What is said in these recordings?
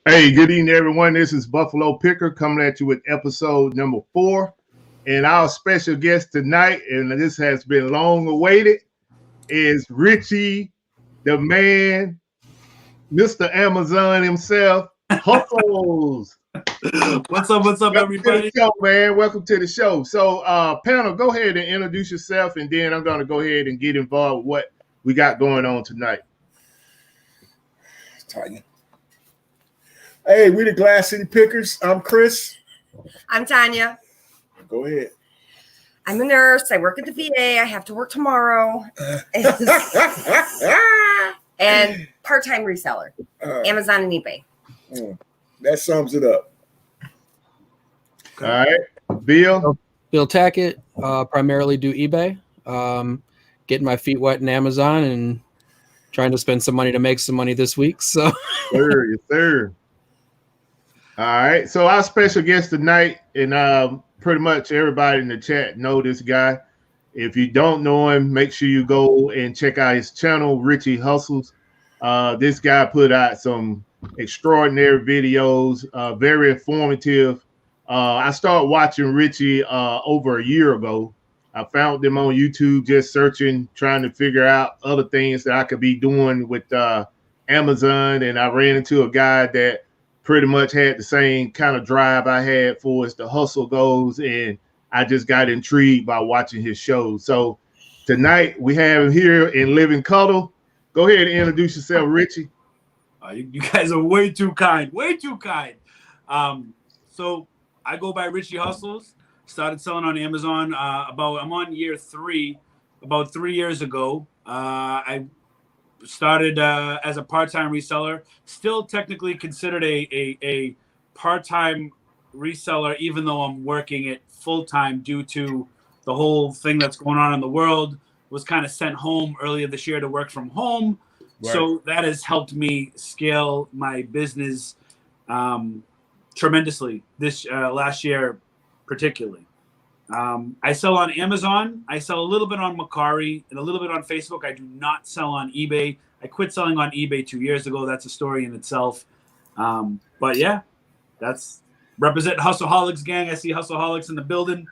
Hey, good evening, everyone. This is Buffalo Picker coming at you with episode number 4. And our special guest tonight, and this has been long awaited, is Richie, the man, Mr. Amazon himself, Hustles. What's up, everybody? To the show, man. Welcome to the show. So, panel, go ahead and introduce yourself, and then I'm going to go ahead and get involved with what we got going on tonight. Tanya. Hey, we the Glass City Pickers. I'm Chris. I'm Tanya. Go ahead. I'm a nurse. I work at the VA. I have to work tomorrow. And part-time reseller. Amazon and eBay. That sums it up. All right. Bill Tackett. Primarily do eBay. Getting my feet wet in Amazon and trying to spend some money to make some money this week. So yes, sir. All right. So our special guest tonight, and pretty much everybody in the chat know this guy. If you don't know him, make sure you go and check out his channel, Richie Hustles. This guy put out some extraordinary videos, very informative. I started watching Richie over a year ago. I found them on YouTube, just searching, trying to figure out other things that I could be doing with Amazon. And I ran into a guy that pretty much had the same kind of drive I had for as the hustle goes. And I just got intrigued by watching his shows. So tonight we have him here in living color. Go ahead and introduce yourself, Richie. You guys are way too kind. So I go by Richie Hustles. Started selling on Amazon I'm on year 3, about 3 years ago. I started as a part-time reseller. Still technically considered a part-time reseller, even though I'm working it full-time due to the whole thing that's going on in the world. Was kind of sent home earlier this year to work from home. Right. So that has helped me scale my business tremendously this last year, particularly. I sell on Amazon. I sell a little bit on Mercari and a little bit on Facebook. I do not sell on eBay. I quit selling on eBay 2 years ago. That's a story in itself. But yeah, that's represent Hustleaholics gang. I see Hustleaholics in the building.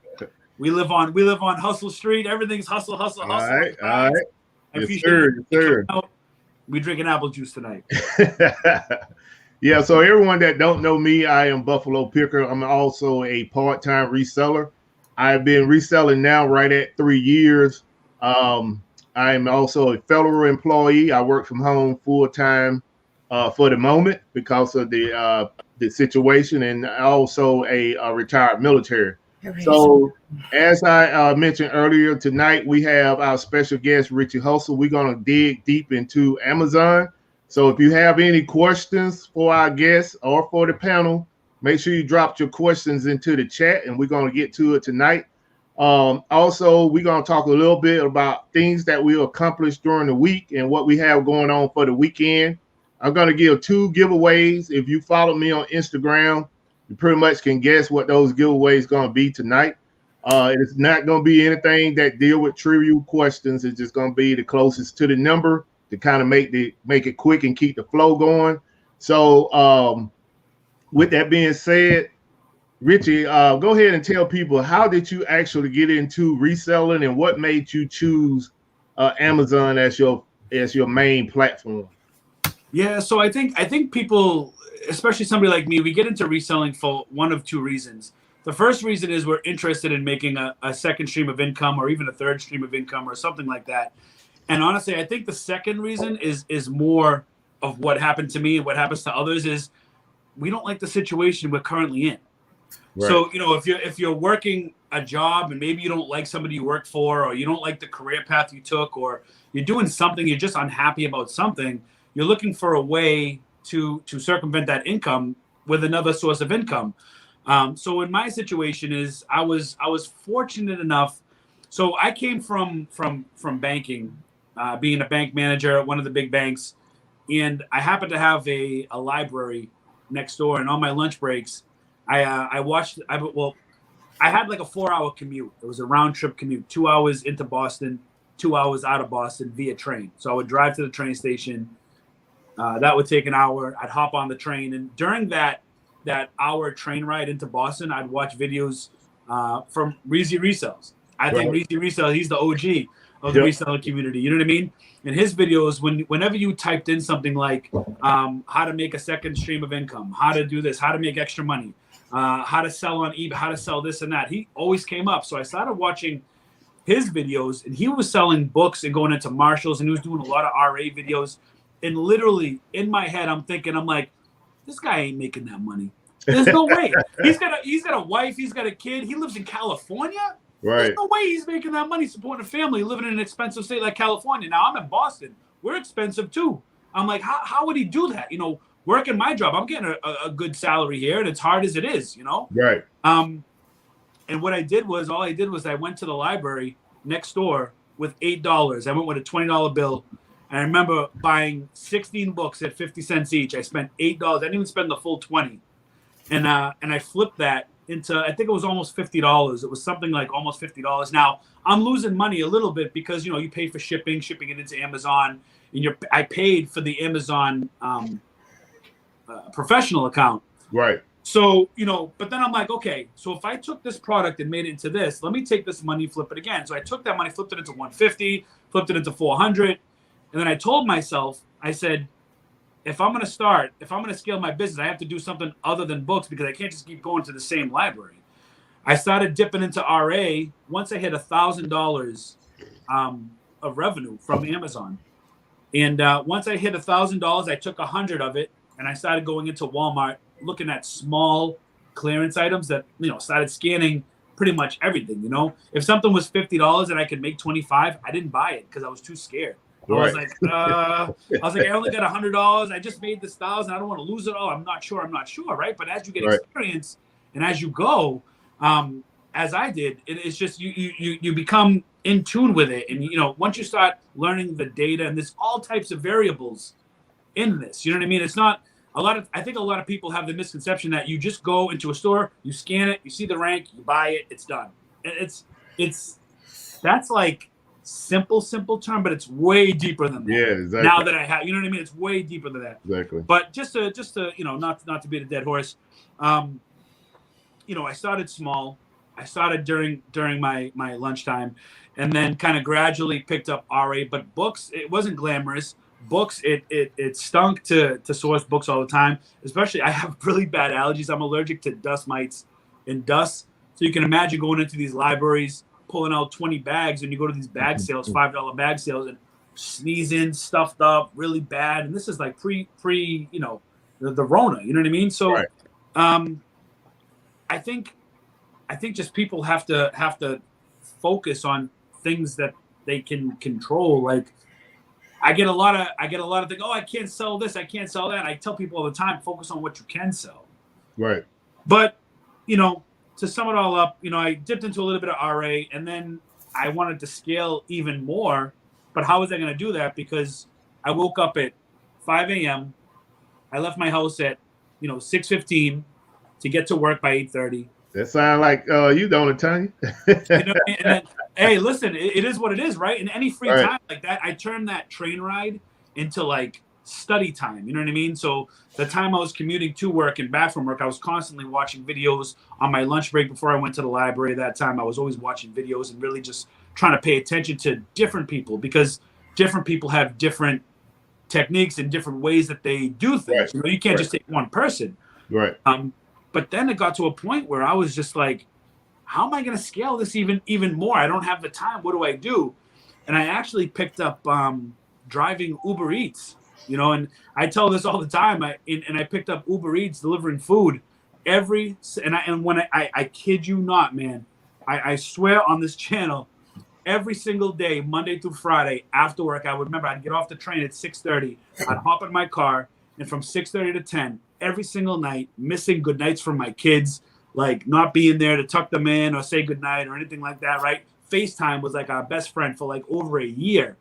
We live on Hustle Street. Everything's hustle. All right. I Yes, appreciate sir. you Yes, sir. coming out. We drinking apple juice tonight. Yeah, so everyone that don't know me, I am Buffalo Picker. I'm also a part-time reseller. I've been reselling now right at 3 years. I'm also a federal employee. I work from home full-time for the moment because of the situation, and also a retired military. So as I mentioned earlier, tonight we have our special guest, Richie Hustle. We're going to dig deep into Amazon. So if you have any questions for our guests or for the panel, make sure you drop your questions into the chat, and we're going to get to it tonight. Also, we're going to talk a little bit about things that we accomplished during the week and what we have going on for the weekend. I'm going to give 2 giveaways. If you follow me on Instagram, you pretty much can guess what those giveaways going to be tonight. It's not going to be anything that deal with trivial questions. It's just going to be the closest to the number to kind of make it quick and keep the flow going. So with that being said, Richie, go ahead and tell people, how did you actually get into reselling, and what made you choose Amazon as your main platform? Yeah, so I think people, especially somebody like me, we get into reselling for one of 2 reasons. The first reason is we're interested in making a second stream of income, or even a third stream of income, or something like that. And honestly, I think the second reason is more of what happened to me and what happens to others is we don't like the situation we're currently in. Right. So, if you're working a job and maybe you don't like somebody you work for, or you don't like the career path you took, or you're doing something, you're just unhappy about something, you're looking for a way to circumvent that income with another source of income. So in my situation is I was fortunate enough. So I came from banking, being a bank manager at one of the big banks, and I happened to have a library next door. And on my lunch breaks, I had like a 4-hour commute. It was a round trip commute, 2 hours into Boston, 2 hours out of Boston via train. So I would drive to the train station. That would take an hour. I'd hop on the train, and during that hour train ride into Boston, I'd watch videos from Reezy Resells. I think Reezy Resell, he's the OG of the reseller community. You know what I mean? And his videos, whenever you typed in something like how to make a second stream of income, how to do this, how to make extra money, how to sell on eBay, how to sell this and that, he always came up. So I started watching his videos, and he was selling books and going into Marshalls, and he was doing a lot of RA videos. And literally in my head, I'm like, this guy ain't making that money. There's no way. He's got a wife. He's got a kid. He lives in California. Right. There's no way he's making that money supporting a family living in an expensive state like California. Now I'm in Boston. We're expensive too. I'm like, how would he do that? Working my job, I'm getting a good salary here, and it's hard as it is. Right. And what I did was I went to the library next door with $8. I went with a $20 bill. And I remember buying 16 books at 50 cents each. I spent $8. I didn't even spend the full 20. And I flipped that into, I think it was almost $50. It was something like almost $50. Now, I'm losing money a little bit because, you pay for shipping it into Amazon. And I paid for the Amazon professional account. Right. So, but then I'm like, okay, so if I took this product and made it into this, let me take this money, flip it again. So I took that money, flipped it into 150, flipped it into 400. And then I told myself, I said, if I'm going to scale my business, I have to do something other than books, because I can't just keep going to the same library. I started dipping into RA once I hit $1,000 of revenue from Amazon. And once I hit $1,000, I took 100 of it, and I started going into Walmart, looking at small clearance items that, started scanning pretty much everything. If something was $50 and I could make 25, I didn't buy it because I was too scared. was like, I only got $100. I just made this 1,000. I don't want to lose it all. I'm not sure, right? But as you get experience and as you go, as I did, it's just you become in tune with it. And, once you start learning the data, and there's all types of variables in this, you know what I mean? It's not I think a lot of people have the misconception that you just go into a store, you scan it, you see the rank, you buy it, it's done. That's like simple term, but it's way deeper than that. Yeah, exactly. Now that I have, you know what I mean? It's way deeper than that. Exactly. But just to not to beat a dead horse, I started small. I started during my lunchtime, and then kind of gradually picked up RA. But books, it wasn't glamorous. Books, it stunk to source books all the time. Especially, I have really bad allergies. I'm allergic to dust mites and dust. So you can imagine going into these libraries, pulling out 20 bags, and you go to these bag sales, $5 bag sales, and sneezing, stuffed up, really bad. And this is like pre the Rona. You know what I mean? So, I think just people have to focus on things that they can control. Like I get a lot of things. Oh, I can't sell this. I can't sell that. I tell people all the time, focus on what you can sell. Right. But, to sum it all up, I dipped into a little bit of RA, and then I wanted to scale even more. But how was I going to do that? Because I woke up at 5 a.m. I left my house at, 6:15 to get to work by 8:30. That sounds like you don't, Tanya. And then, hey, listen, it is what it is, right? And any free time like that, I turned that train ride into like study time. You know what I mean? So the time I was commuting to work and back from work, I was constantly watching videos on my lunch break before I went to the library. That time I was always watching videos and really just trying to pay attention to different people, because different people have different techniques and different ways that they do things. You can't just take one person. Right. But then it got to a point where I was just like, how am I going to scale this even more? I don't have the time. What do I do? And I actually picked up driving Uber Eats, and I tell this all the time. I picked up Uber Eats delivering food when I kid you not, man, I swear on this channel, every single day, Monday through Friday after work, I'd get off the train at 6:30. I'd hop in my car, and from 6:30 to 10, every single night, missing good nights from my kids, like not being there to tuck them in or say goodnight or anything like that, right? FaceTime was like our best friend for like over a year.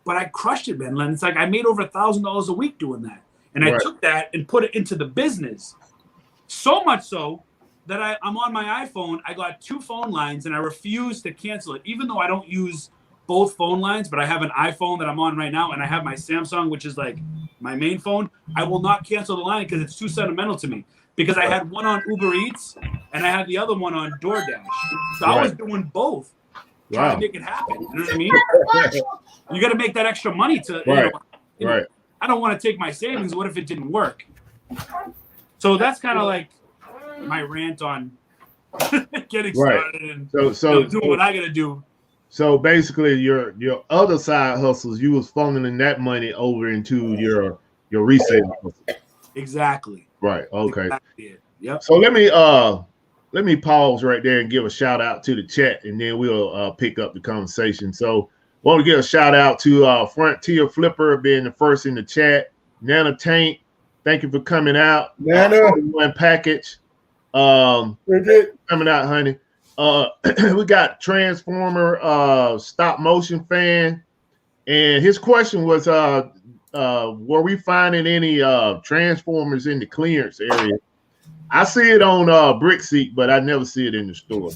But I crushed it, man. And it's like I made over $1,000 a week doing that. And I took that and put it into the business. So much so that I'm on my iPhone. I got 2 phone lines, and I refuse to cancel it, even though I don't use both phone lines. But I have an iPhone that I'm on right now, and I have my Samsung, which is like my main phone. I will not cancel the line because it's too sentimental to me. Because I had one on Uber Eats and I had the other one on DoorDash. So I was doing both, trying to make it happen. You know what I mean? You got to make that extra money to. I don't want to take my savings. What if it didn't work? So that's kind of like my rant on getting started and doing what I got to do. So basically, your other side hustles, you was funneling that money over into your resale hustle. Exactly. Right. Okay. Exactly. Yep. So let me pause right there and give a shout out to the chat, and then we'll pick up the conversation. So want to give a shout out to Frontier Flipper being the first in the chat. Nana Tank, thank you for coming out. Nana, one package. Coming out, honey. We got Transformer stop motion fan, and his question was were we finding any Transformers in the clearance area? I see it on BrickSeek, but I never see it in the store.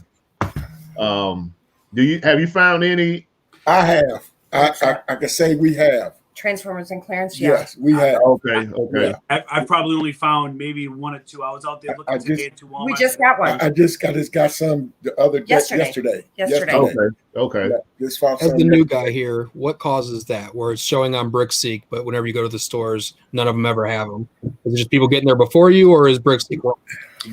Have you found any? I have. I can say we have. Transformers and clearance. Yes, we have. Okay. Yeah. I've probably only found maybe 1 or 2. I was out there looking to get to Walmart. We just got one. I just got some the other day, yesterday. Okay. Yeah, just found As some the new guy here, what causes that? Where it's showing on BrickSeek, but whenever you go to the stores, none of them ever have them. Is it just people getting there before you, or is BrickSeek?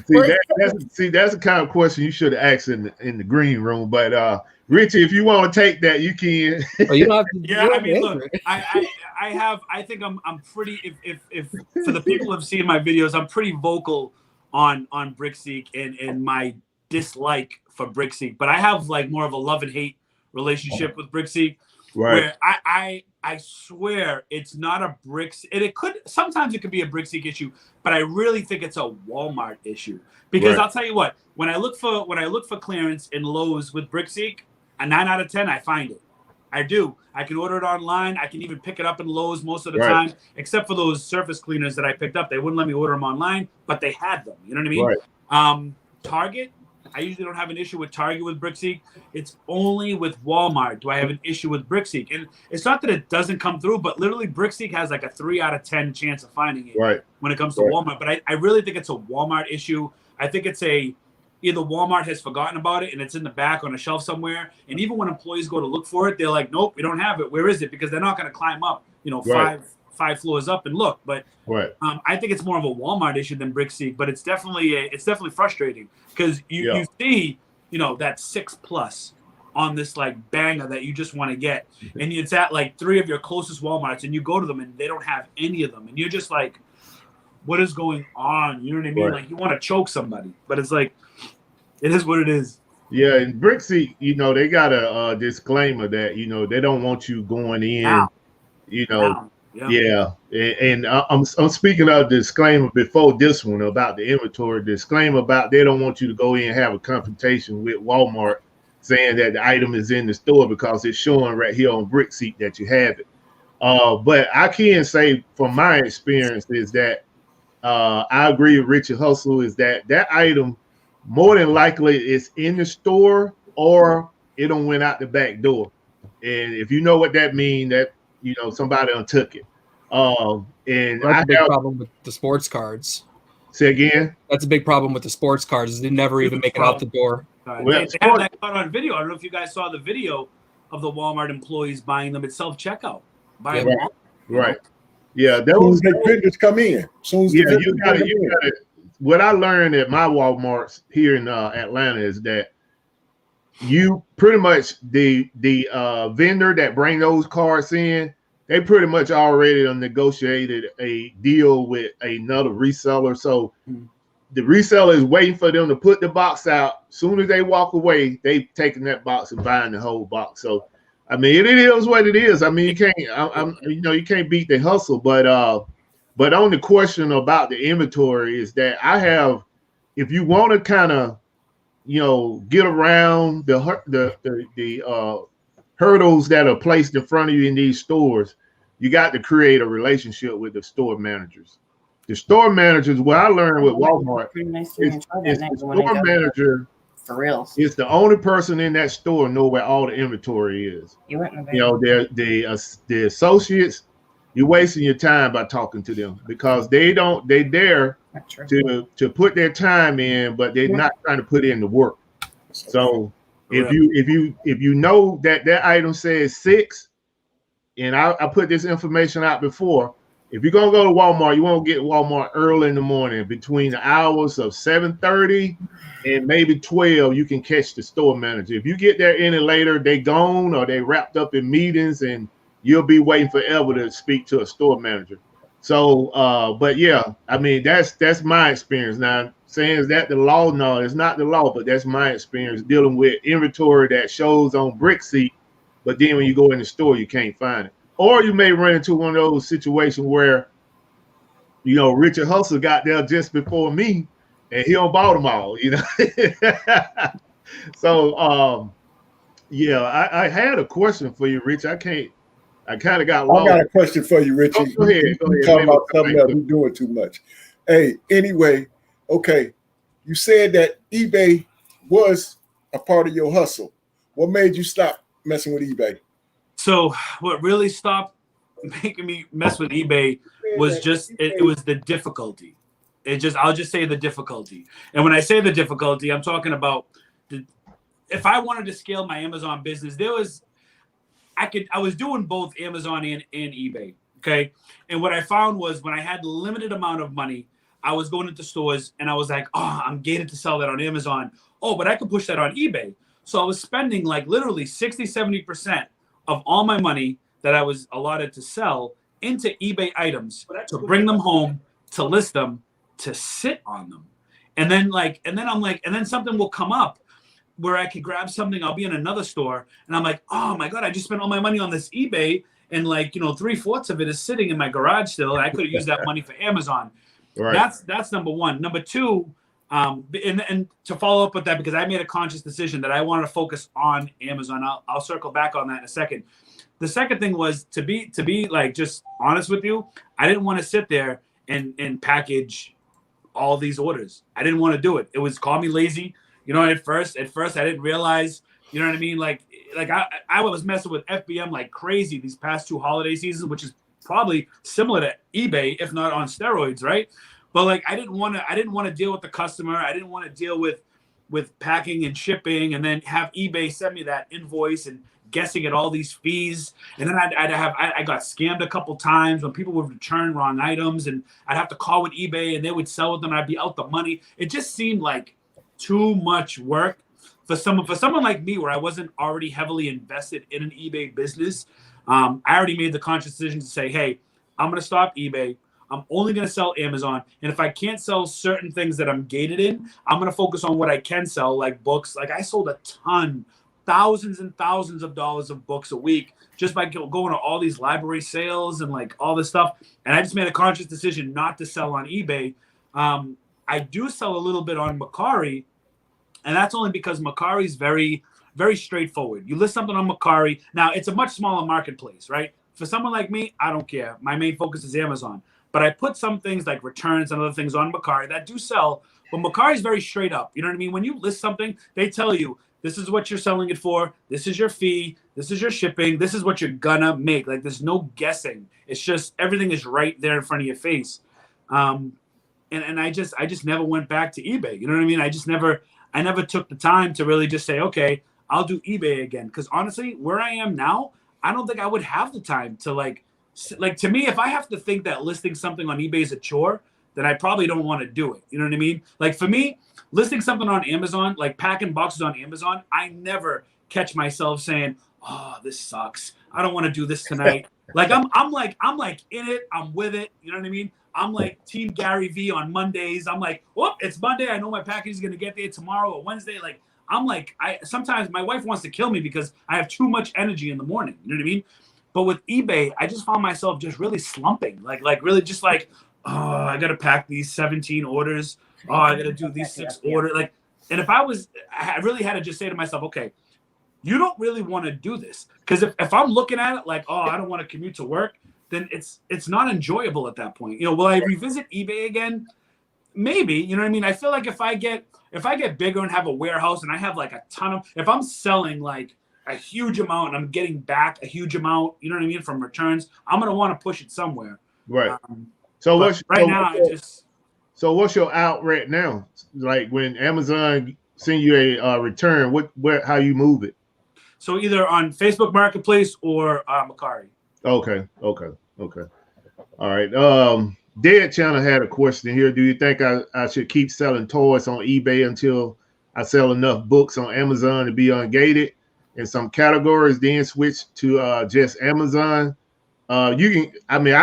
That's the kind of question you should have asked in the green room. But Richie, if you want to take that, you can. Oh, you don't have to, yeah, I mean, look, I think I'm pretty. If for the people who have seen my videos, I'm pretty vocal on BrickSeek and my dislike for BrickSeek. But I have like more of a love and hate relationship with BrickSeek. Right. Where I swear it's not a bricks. It could sometimes it could be a Brickseek issue, but I really think it's a Walmart issue because Right. I'll tell you what, when I look for clearance in Lowe's with Brickseek, a 9 out of 10 I find it. I do. I can order it online. I can even pick it up in Lowe's most of the Right. time, except for those surface cleaners that I picked up. They wouldn't let me order them online, but they had them. You know what I mean? Right. Target, I usually don't have an issue with Target with Brickseek. It's only with Walmart do I have an issue with Brickseek. And it's not that it doesn't come through, but literally Brickseek has like a 3 out of 10 chance of finding it Right. when it comes to Right. Walmart. But I really think it's a Walmart issue. I think it's either Walmart has forgotten about it and it's in the back on a shelf somewhere. And even when employees go to look for it, they're like, nope, we don't have it. Where is it? Because they're not going to climb up, Right. five floors up and look. But Right. I think it's more of a Walmart issue than Brickseek, but it's definitely frustrating because you see, that 6+ on this like banger that you just want to get, and it's at like 3 of your closest Walmarts, and you go to them and they don't have any of them, and you're just like, what is going on? You know what I mean? Right. Like you want to choke somebody, but it's like, it is what it is. Yeah, and Brickseek, they got a disclaimer that they don't want you going in, Now. Yeah, and I'm speaking of disclaimer before this one about the inventory disclaimer about they don't want you to go in and have a confrontation with Walmart saying that the item is in the store because it's showing right here on Brickseek that you have it. But I can say from my experience is that I agree with Richard Hustle is that item more than likely is in the store or it don't went out the back door. And if you know what that means, that somebody took it. And that's a big problem with the sports cards. Say again. That's a big problem with the sports cards. Is they never even make it out the door. They have that caught on video. I don't know if you guys saw the video of the Walmart employees buying them at self-checkout. Right. Yeah, those vendors come in. You got it. What I learned at my Walmarts here in Atlanta is that you pretty much the vendor that bring those cards in, they pretty much already negotiated a deal with another reseller. So the reseller is waiting for them to put the box out. As soon as they walk away, they taking that box and buying the whole box. So I mean, it is what it is. I mean, you can't you can't beat the hustle, but on the question about the inventory is that I have, if you want to kind of get around the hurdles that are placed in front of you in these stores, you got to create a relationship with the store managers. The store managers, what I learned with Walmart, is the store manager for real. It's the only person in that store know where all the inventory is. The associates, you're wasting your time by talking to them because they dare to put their time in, but they're not trying to put in the work. So if you know that item says 6, and I put this information out before, if you're gonna go to Walmart, you want to get Walmart early in the morning between the hours of 7:30 and maybe 12. You can catch the store manager. If you get there any later, they gone or they wrapped up in meetings, and you'll be waiting forever to speak to a store manager. So, but yeah, I mean that's my experience. Now, saying is that the law? No, it's not the law, but that's my experience dealing with inventory that shows on Brickseek, but then when you go in the store, you can't find it. Or you may run into one of those situations where, Richard Hustle got there just before me, and he don't bought them all, So, I had a question for you, Rich. I kind of got lost. I got a question for you, Richie. Go ahead. Talking about something that we're doing too much. Hey, anyway, okay. You said that eBay was a part of your hustle. What made you stop messing with eBay? So what really stopped making me mess with eBay was just it was the difficulty. I'll just say the difficulty. And when I say the difficulty, I'm talking about if I wanted to scale my Amazon business, I was doing both Amazon and eBay. Okay. And what I found was when I had limited amount of money, I was going into stores and I was like, oh, I'm gated to sell that on Amazon. Oh, but I could push that on eBay. So I was spending like literally 60-70% of all my money that I was allotted to sell into eBay items to bring them home, to list them, to sit on them. And then something will come up where I could grab something. I'll be in another store and I'm like, oh my God, I just spent all my money on this eBay. And like, 3/4 of it is sitting in my garage still. And I could have used that money for Amazon. Right. That's number one. Number two, and to follow up with that, because I made a conscious decision that I wanted to focus on Amazon. I'll circle back on that in a second. The second thing was to be like just honest with you. I didn't want to sit there and package all these orders. I didn't want to do it. It was call me lazy. At first I didn't realize, you know what I mean? Like I was messing with FBM like crazy these past 2 holiday seasons, which is probably similar to eBay, if not on steroids, right? But like I didn't want to deal with the customer. I didn't want to deal with packing and shipping, and then have eBay send me that invoice and guessing at all these fees. And then I got scammed a couple times when people would return wrong items, and I'd have to call with eBay and they would sell with them and I'd be out the money. It just seemed like too much work for someone like me, where I wasn't already heavily invested in an eBay business. I already made the conscious decision to say, hey, I'm going to stop eBay. I'm only going to sell Amazon. And if I can't sell certain things that I'm gated in, I'm going to focus on what I can sell, like books. Like I sold a ton, thousands and thousands of dollars of books a week just by going to all these library sales and like all this stuff. And I just made a conscious decision not to sell on eBay. I do sell a little bit on Mercari, and that's only because Mercari is very, very straightforward. You list something on Mercari. Now, it's a much smaller marketplace, right? For someone like me, I don't care. My main focus is Amazon. But I put some things like returns and other things on Mercari that do sell. But Mercari is very straight up. You know what I mean? When you list something, they tell you, this is what you're selling it for. This is your fee. This is your shipping. This is what you're gonna make. Like there's no guessing. It's just everything is right there in front of your face. And I just never went back to eBay. You know what I mean? I never took the time to really just say, okay, I'll do eBay again. Because honestly, where I am now, I don't think I would have the time to like to me, if I have to think that listing something on eBay is a chore, then I probably don't want to do it. You know what I mean? Like for me, listing something on Amazon, like packing boxes on Amazon, I never catch myself saying, oh, this sucks. I don't want to do this tonight. Like I'm like in it. I'm with it. You know what I mean? I'm like Team Gary V on Mondays. I'm like, whoop, it's Monday. I know my package is gonna get there tomorrow or Wednesday. Like I'm like, sometimes my wife wants to kill me because I have too much energy in the morning. You know what I mean? But with eBay, I just found myself just really slumping. Like really just like, oh, I gotta pack these 17 orders. Oh, I gotta do these 6 orders. Like, and I really had to just say to myself, okay, you don't really want to do this. Because if I'm looking at it like, oh, I don't want to commute to work, then it's not enjoyable at that point. Will I revisit eBay again? Maybe. You know what I mean? I feel like if I get bigger and have a warehouse and I have like a ton of, if I'm selling like a huge amount and I'm getting back a huge amount, you know what I mean, from returns, I'm gonna want to push it somewhere. Right. So what's your out right now? Like when Amazon send you a return, how you move it? So either on Facebook Marketplace or Mercari. Okay. All right. Dead Channel had a question here. Do you think I should keep selling toys on eBay until I sell enough books on Amazon to be ungated in some categories, then switch to just Amazon? I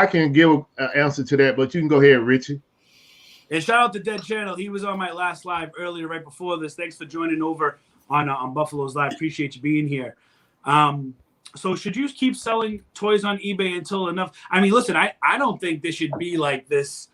can give an answer to that, but you can go ahead, Richie. And shout out to Dead Channel. He was on my last live earlier, right before this. Thanks for joining over on Buffalo's Live. Appreciate you being here. So should you keep selling toys on eBay until enough? I mean, listen, I don't think this should be like this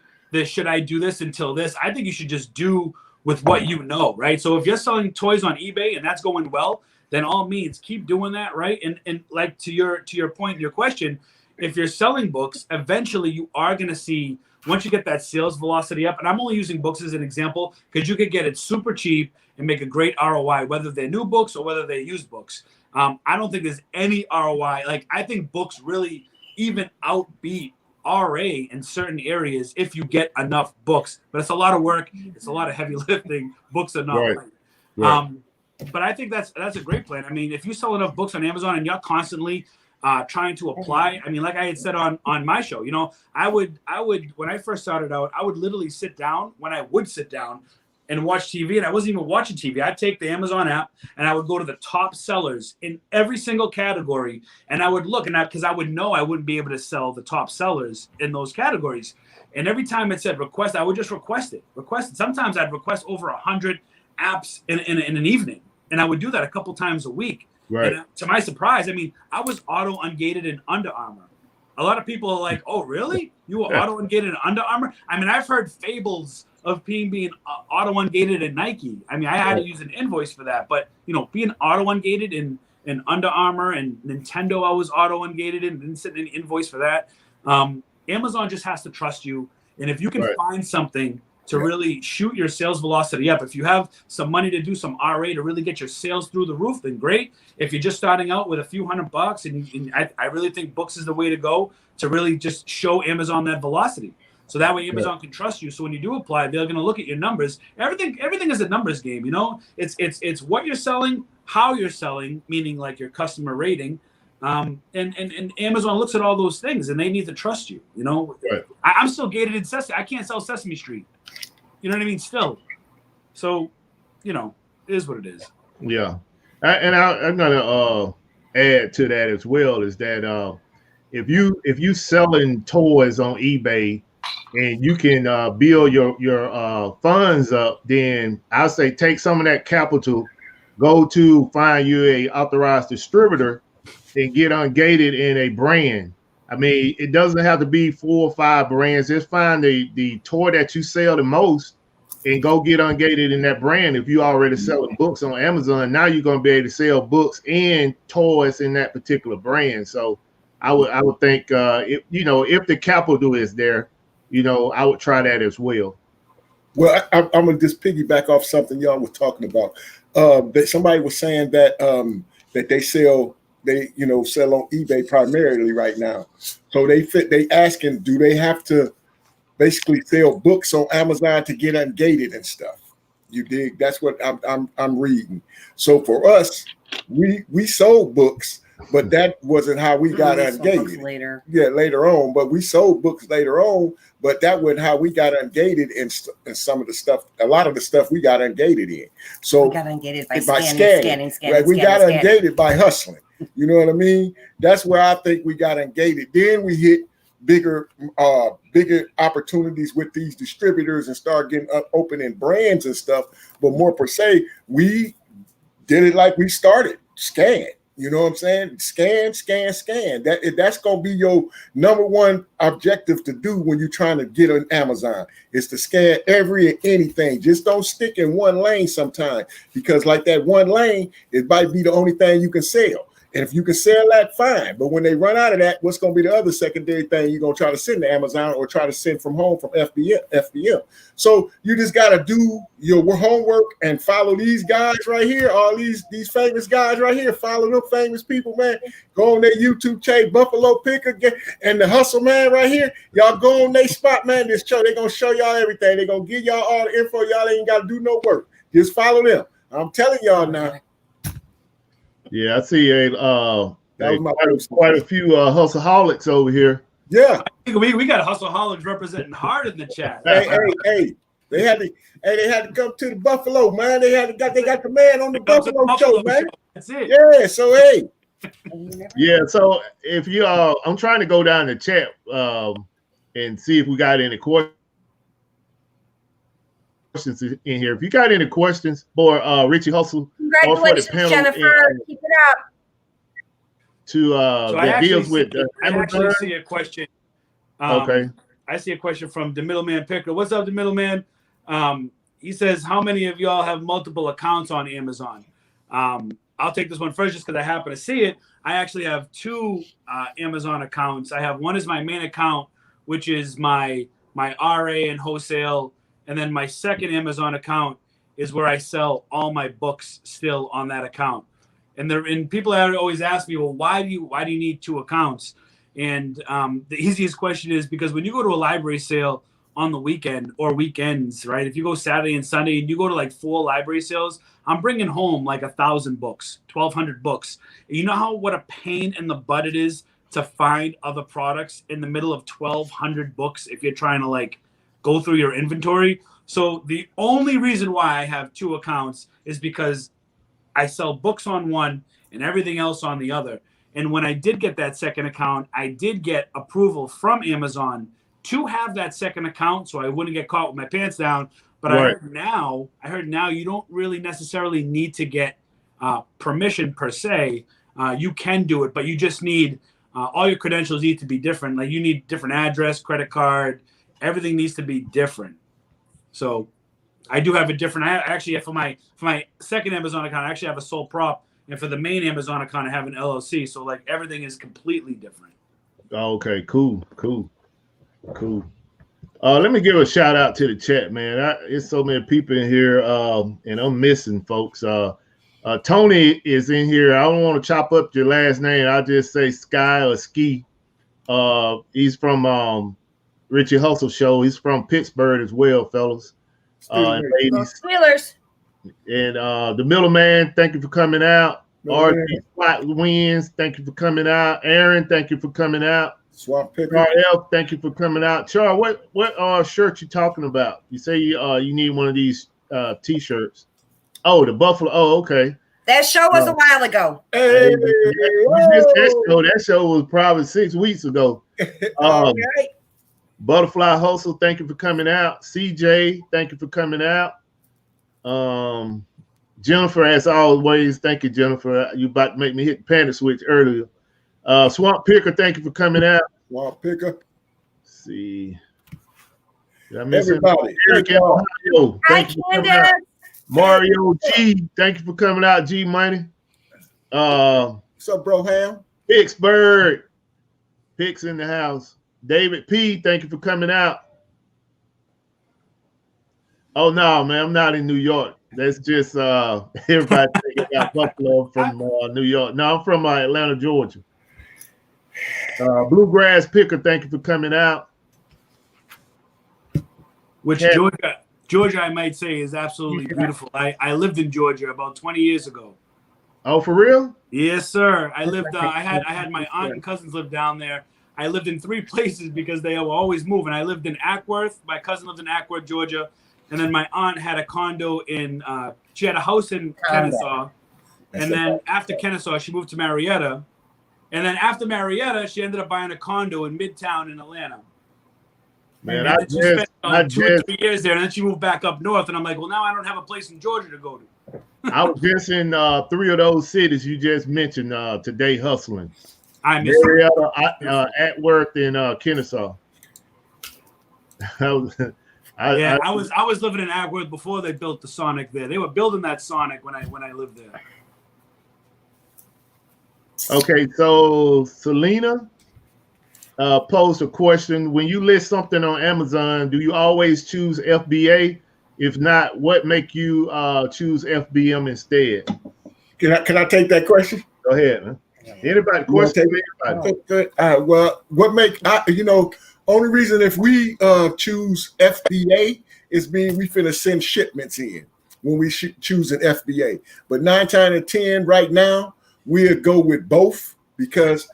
should I do this until this? I think you should just do with what you know, right? So if you're selling toys on eBay and that's going well, then all means keep doing that, right? And like to your point, your question, if you're selling books, eventually you are going to see, once you get that sales velocity up, and I'm only using books as an example because you could get it super cheap and make a great ROI, whether they're new books or whether they're used books. I don't think there's any ROI. Like I think books really even outbeat RA in certain areas if you get enough books. But it's a lot of work. It's a lot of heavy lifting. Books are not right. But I think that's a great plan. I mean, if you sell enough books on Amazon and you're constantly trying to apply, I mean, like I had said on my show, I would when I first started out, I would literally sit down and watch TV, and I wasn't even watching TV. I'd take the Amazon app and I would go to the top sellers in every single category, and I would look, and because I would know I wouldn't be able to sell the top sellers in those categories. And every time it said request, I would just request it. Sometimes I'd request over 100 apps in an evening. and I would do that a couple times a week. Right. And to my surprise, I mean, I was auto ungated in Under Armour. A lot of people are like, "Oh, really? You were auto ungated in Under Armour?" I mean, I've heard fables of being auto ungated in Nike. I mean, I had to use an invoice for that, but being auto ungated in Under Armour and Nintendo, I was auto ungated in, didn't send any invoice for that. Amazon just has to trust you, and if you can find something to really shoot your sales velocity up, if you have some money to do some RA to really get your sales through the roof, then great. If you're just starting out with a few $100, and I really think books is the way to go to really just show Amazon that velocity. So that way Amazon can trust you. So when you do apply, they're going to look at your numbers. Everything is a numbers game, It's what you're selling, how you're selling, meaning like your customer rating. And Amazon looks at all those things, and they need to trust you. I'm still gated in Sesame. I can't sell Sesame Street. You know what I mean? Still. So, it is what it is. Yeah. I'm gonna add to that as well, is that if you selling toys on eBay and you can build your funds up, then I'll say take some of that capital, go to find you a authorized distributor and get ungated in a brand. I mean, it doesn't have to be 4 or 5 brands. Just find the toy that you sell the most and go get ungated in that brand. If you already selling books on Amazon, now you're going to be able to sell books and toys in that particular brand. So I would think if the capital is there, I would try that as well. Well, I'm gonna just piggyback off something y'all were talking about. That somebody was saying that that they sell on eBay primarily right now. So they asking, do they have to basically sell books on Amazon to get ungated and stuff? You dig? That's what I'm reading. So for us, we sold books, but that wasn't how we got ungated. Later. Yeah, later on. But we sold books later on, but that wasn't how we got ungated in some of the stuff. A lot of the stuff we got ungated in. So we got ungated by scanning. Right? We got ungated by hustling. You know what I mean? That's where I think we got ungated. Then we hit bigger opportunities with these distributors and start getting opening brands and stuff. But more per se, we did it like we started, scan. You know what I'm saying? Scan. That's gonna be your number one objective to do when you're trying to get on Amazon, is to scan every and anything. Just don't stick in one lane sometimes, because like that one lane, it might be the only thing you can sell. And if you can sell that, fine. But when they run out of that, what's going to be the other secondary thing you're going to try to send to Amazon or try to send from home from FBM? So you just got to do your homework and follow these guys right here, all these famous guys right here. Follow them famous people, man. Go on their YouTube channel, Buffalo Picker and the Hustle Man right here. Y'all go on their spot, man. This show, they're going to show y'all everything. They're going to give y'all all the info. Y'all ain't got to do no work. Just follow them. I'm telling y'all now. Yeah, I see quite a few hustleaholics over here. Yeah, we got hustleaholics representing hard in the chat. Hey, they had to come to the Buffalo, man. They got the man on the Buffalo show, man. That's it. Yeah, so hey. Yeah, so if you I'm trying to go down the chat and see if we got any questions in here. If you got any questions for Richie Hustle, congratulations, or for the panel, Jennifer. Keep it up. That deals with. I actually see a question. Okay. I see a question from the Middleman Picker. What's up, the Middleman? He says, how many of y'all have multiple accounts on Amazon? I'll take this one first just because I happen to see it. I actually have 2 Amazon accounts. I have one is my main account, which is my RA and wholesale. And then my second Amazon account is where I sell all my books still on that account. And people always ask me, well, why do you need 2 accounts? And the easiest question is because when you go to a library sale on the weekend or weekends, right? If you go Saturday and Sunday and you go to like 4 library sales, I'm bringing home like 1,000 books, 1,200 books. And you know what a pain in the butt it is to find other products in the middle of 1,200 books if you're trying to like go through your inventory. So the only reason why I have 2 accounts is because I sell books on one and everything else on the other. And when I did get that second account, I did get approval from Amazon to have that second account so I wouldn't get caught with my pants down. But right. I heard now you don't really necessarily need to get permission per se. You can do it, but you just need all your credentials need to be different. Like you need different address, credit card, everything needs to be different. So I do have a different. I actually for my second Amazon account, I actually have a sole prop, and for the main Amazon account, I have an LLC. So like everything is completely different. Okay, cool. Let me give a shout out to the chat, man. It's so many people in here, and I'm missing folks. Tony is in here. I don't want to chop up your last name. I'll just say Sky or Ski. He's from Richie Hustle Show. He's from Pittsburgh as well, fellas and ladies. Wheelers. And the middleman, thank you for coming out. RG Spot Wins, thank you for coming out. Aaron, thank you for coming out. Swamp Picker. Charles, thank you for coming out. Charles, what shirt you talking about? You say you need one of these t-shirts. Oh, the Buffalo. Oh, okay. That show was a while ago. Hey, that show was probably 6 weeks ago. All right. Butterfly Hustle, thank you for coming out. CJ, thank you for coming out. Jennifer, as always, thank you, Jennifer. You about to make me hit the panic switch earlier. Swamp Picker, thank you for coming out. Swamp Picker. Let's see. Did I miss Everybody. Eric in Ohio, Hi, thank you for coming out. Candace. Mario G, thank you for coming out. G Money. What's up, bro Ham? Pittsburgh. Picks in the house. David P, thank you for coming out. Oh no, man, I'm not in New York. That's just everybody thinking about Buffalo from New York. No, I'm from Atlanta, Georgia. Bluegrass Picker, thank you for coming out. Which Georgia, I might say, is absolutely beautiful. I lived in Georgia about 20 years ago. Oh, for real? Yes, sir. I lived. I had my aunt and cousins live down there. I lived in 3 places because they were always moving. I lived in Ackworth. My cousin lived in Ackworth, Georgia, and then my aunt had a condo in. She had a house in Kennesaw, and then after Kennesaw, she moved to Marietta, and then after Marietta, she ended up buying a condo in Midtown in Atlanta. Man, and she spent 2 or 3 years there, and then she moved back up north. And I'm like, well, now I don't have a place in Georgia to go to. I was just in 3 of those cities you just mentioned today, hustling. I miss Marietta, Atworth, and Kennesaw. I was living in Ackworth before they built the Sonic there. They were building that Sonic when I lived there. Okay, so Selena posed a question. When you list something on Amazon, do you always choose FBA? If not, what make you choose FBM instead? Can I take that question? Go ahead, man. Anybody? Question? Anybody? Well, what make only reason if we choose FBA is being we finna send shipments in when we choose an FBA. But 9 times out of 10 right now, we'll go with both because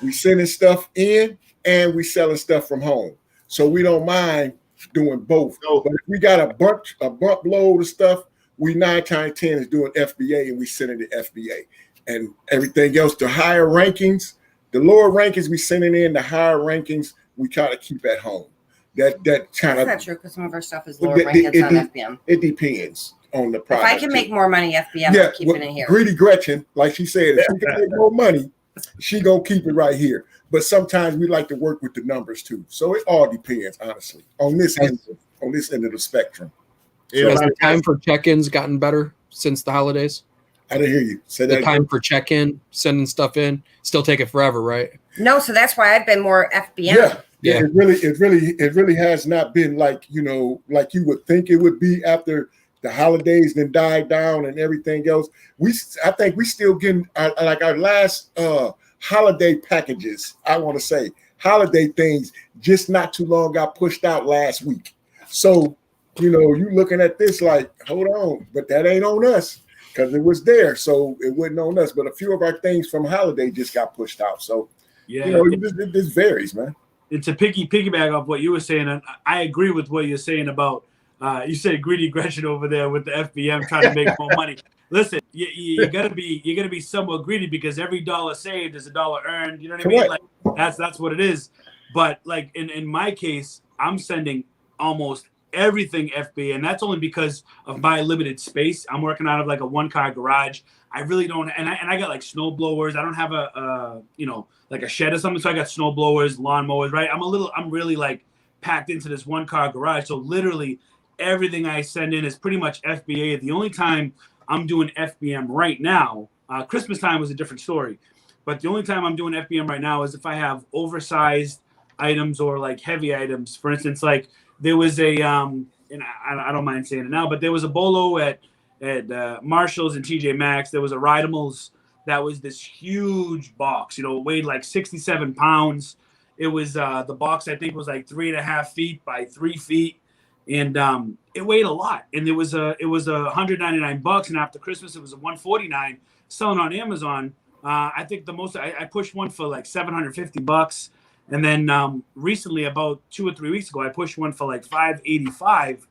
we sending stuff in and we selling stuff from home. So we don't mind doing both. No. But if we got a bump load of stuff, we 9 times out of 10 is doing FBA and we sending the FBA. And everything else, the higher rankings, the lower rankings we sending in, the higher rankings we try to keep at home. That kind of. That's not true because some of our stuff is lower rankings on FBM. It depends on the product. If I can make more money, FBM, I'm keeping it here. Greedy Gretchen, like she said, if she can make more money, she gonna keep it right here. But sometimes we like to work with the numbers too. So it all depends, honestly, on this end of the spectrum. So has the time for check-ins gotten better since the holidays? I didn't hear you. Say that the time for check-in, sending stuff in, still take it forever, right? No, so that's why I've been more FBM. Yeah. It really has not been like like you would think it would be after the holidays then died down and everything else. I think we still getting our last holiday packages. I want to say holiday things just not too long got pushed out last week. So you looking at this like, hold on, but that ain't on us. Because it was there, so it wasn't on us. But a few of our things from holiday just got pushed out. So, this varies, man. And to piggyback off what you were saying, and I agree with what you're saying about, you said Greedy Gretchen over there with the FBM trying to make more money. Listen, you gotta be somewhat greedy because every dollar saved is a dollar earned. You know what I mean? Like that's what it is. But like in my case, I'm sending almost everything FBA, and that's only because of my limited space. I'm working out of like a 1-car garage. I really don't, and I got like snow blowers. I don't have a like a shed or something, so I got snow blowers, lawn mowers, right? I'm really like packed into this 1-car garage. So literally everything I send in is pretty much FBA. The only time I'm doing FBM right now, Christmas time was a different story, but the only time I'm doing FBM right now is if I have oversized items or like heavy items. For instance, like there was a and I don't mind saying it now, but there was a bolo at Marshalls and TJ Maxx. There was a Ridimals that was this huge box. It weighed like 67 pounds. It was the box I think was like 3.5 feet by 3 feet, and it weighed a lot. And it was $199, and after Christmas it was a $149 selling on Amazon. I think the most I pushed one for like $750. And then recently, about 2 or 3 weeks ago, I pushed one for like $585,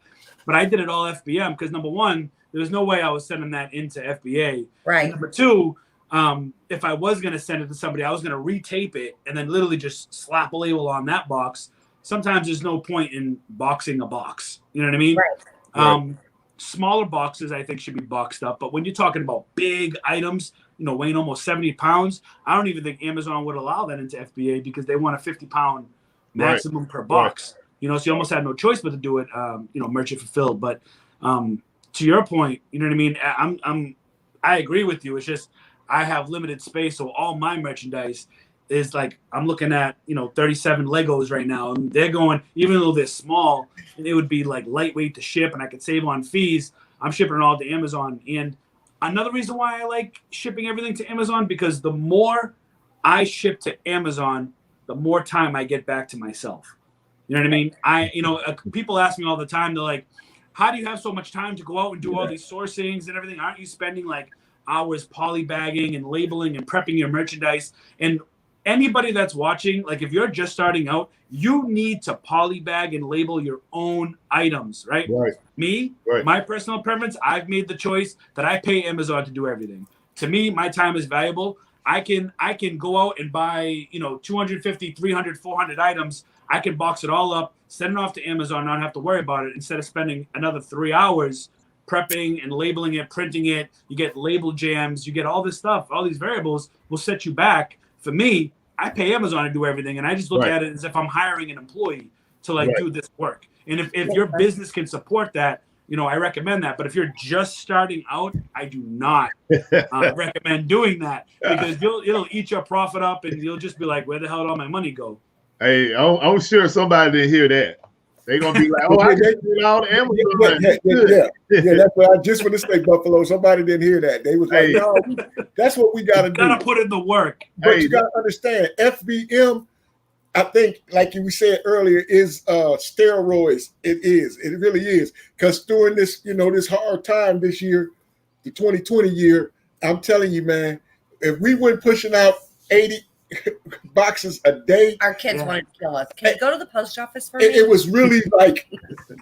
but I did it all FBM because number one, there was no way I was sending that into FBA. Right. And number two, if I was going to send it to somebody, I was going to retape it and then literally just slap a label on that box. Sometimes there's no point in boxing a box. You know what I mean? Right. Smaller boxes, I think, should be boxed up. But when you're talking about big items, weighing almost 70 pounds, I don't even think Amazon would allow that into FBA because they want a 50-pound maximum per box. So you almost had no choice but to do it, merchant fulfilled. But to your point, you know what I mean? I agree with you. It's just I have limited space, so all my merchandise is like I'm looking at 37 Legos right now, and they're going, even though they're small, and it would be like lightweight to ship, and I could save on fees. I'm shipping it all to Amazon, and another reason why I like shipping everything to Amazon, because the more I ship to Amazon, the more time I get back to myself. You know what I mean? People ask me all the time, they're like, how do you have so much time to go out and do all these sourcings and everything? Aren't you spending like hours polybagging and labeling and prepping your merchandise? And anybody that's watching, like if you're just starting out, you need to polybag and label your own items, right? Me, my personal preference, I've made the choice that I pay Amazon to do everything. To me, my time is valuable. I can go out and buy, 250, 300, 400 items. I can box it all up, send it off to Amazon, not have to worry about it, instead of spending another 3 hours prepping and labeling it, printing it. You get label jams, you get all this stuff, all these variables will set you back. For me, I pay Amazon to do everything, and I just look at it as if I'm hiring an employee to do this work. And if your business can support that, I recommend that. But if you're just starting out, I do not recommend doing that, because it'll eat your profit up, and you'll just be like, where the hell did all my money go? Hey, I'm sure somebody didn't hear that. They're gonna be like, "Oh, I just did all the Amazon." Yeah, that's what I just want to say, Buffalo. Somebody didn't hear that. They was like, "No, that's what we got to do." Got to put in the work. But you got to understand, FBM, I think, like we said earlier, is steroids. It is. It really is. Because during this, this hard time this year, the 2020 year, I'm telling you, man, if we weren't pushing out 80 boxes a day, our kids wanted to kill us. Can you go to the post office for me? It was really like,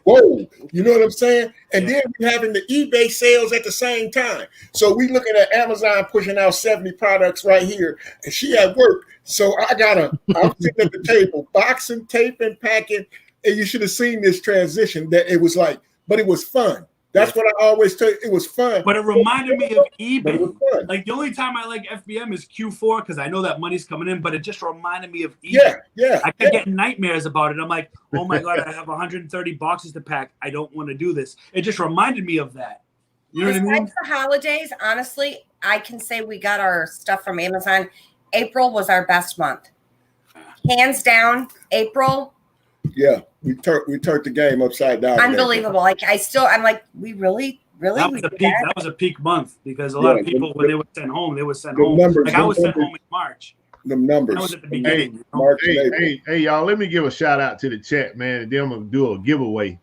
whoa, you know what I'm saying? And then we're having the eBay sales at the same time. So we looking at Amazon pushing out 70 products right here, and she at work. So I'm sitting at the table, boxing, taping, packing, and you should have seen this transition. That it was like, but it was fun. That's what I always tell you. It was fun. But it reminded me of eBay. Like the only time I like FBM is Q4 because I know that money's coming in, but it just reminded me of eBay. I kept getting nightmares about it. I'm like, oh my God, I have 130 boxes to pack. I don't want to do this. It just reminded me of that. You know what I mean? Besides the holidays, honestly, I can say we got our stuff from Amazon. April was our best month. Hands down, April. Yeah, we turned the game upside down. Unbelievable. I'm like, we really. That was a peak month because a lot of people, when they were sent home, home. Like I was sent home in March. The numbers. That was at the beginning. Hey, y'all, let me give a shout out to the chat, man, and then I'm gonna do a giveaway.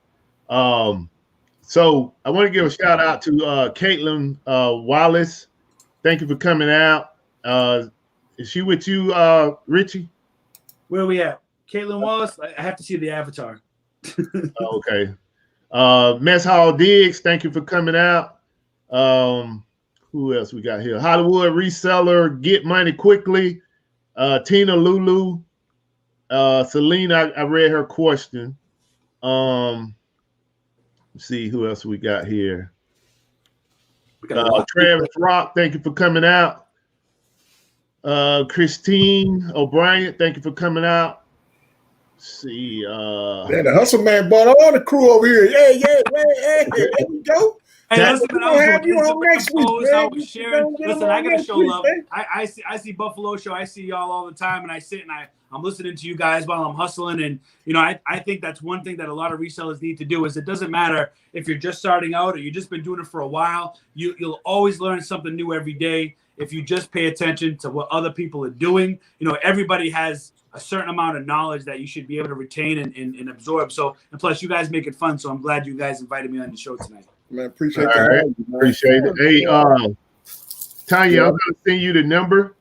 So I want to give a shout out to Caitlin Wallace. Thank you for coming out. Is she with you, Richie? Where are we at? Caitlin Wallace, I have to see the avatar. Okay. Mess Hall Diggs, thank you for coming out. Who else we got here? Hollywood Reseller, Get Money Quickly. Tina Lulu. Celine, I read her question. see who else we got here. We got a lot. Travis Rock, thank you for coming out. Christine O'Brien, thank you for coming out. Let's see. Man, the hustle man brought all the crew over here. Yeah. There we go. Hey, listen, We're man, I gonna was have you doing on next week, Instagram posts, I man. was sharing. Get Listen, them I on gotta next show week, love. man. I see Buffalo Show. I see y'all all the time, and I sit and I'm listening to you guys while I'm hustling. And I think that's one thing that a lot of resellers need to do is it doesn't matter if you're just starting out or you've just been doing it for a while. You'll always learn something new every day if you just pay attention to what other people are doing. Everybody has a certain amount of knowledge that you should be able to retain and absorb. So, and plus, you guys make it fun. So I'm glad you guys invited me on the show tonight. Man, appreciate All that. right. Appreciate it. Hey, Tanya, I'm gonna send you the number.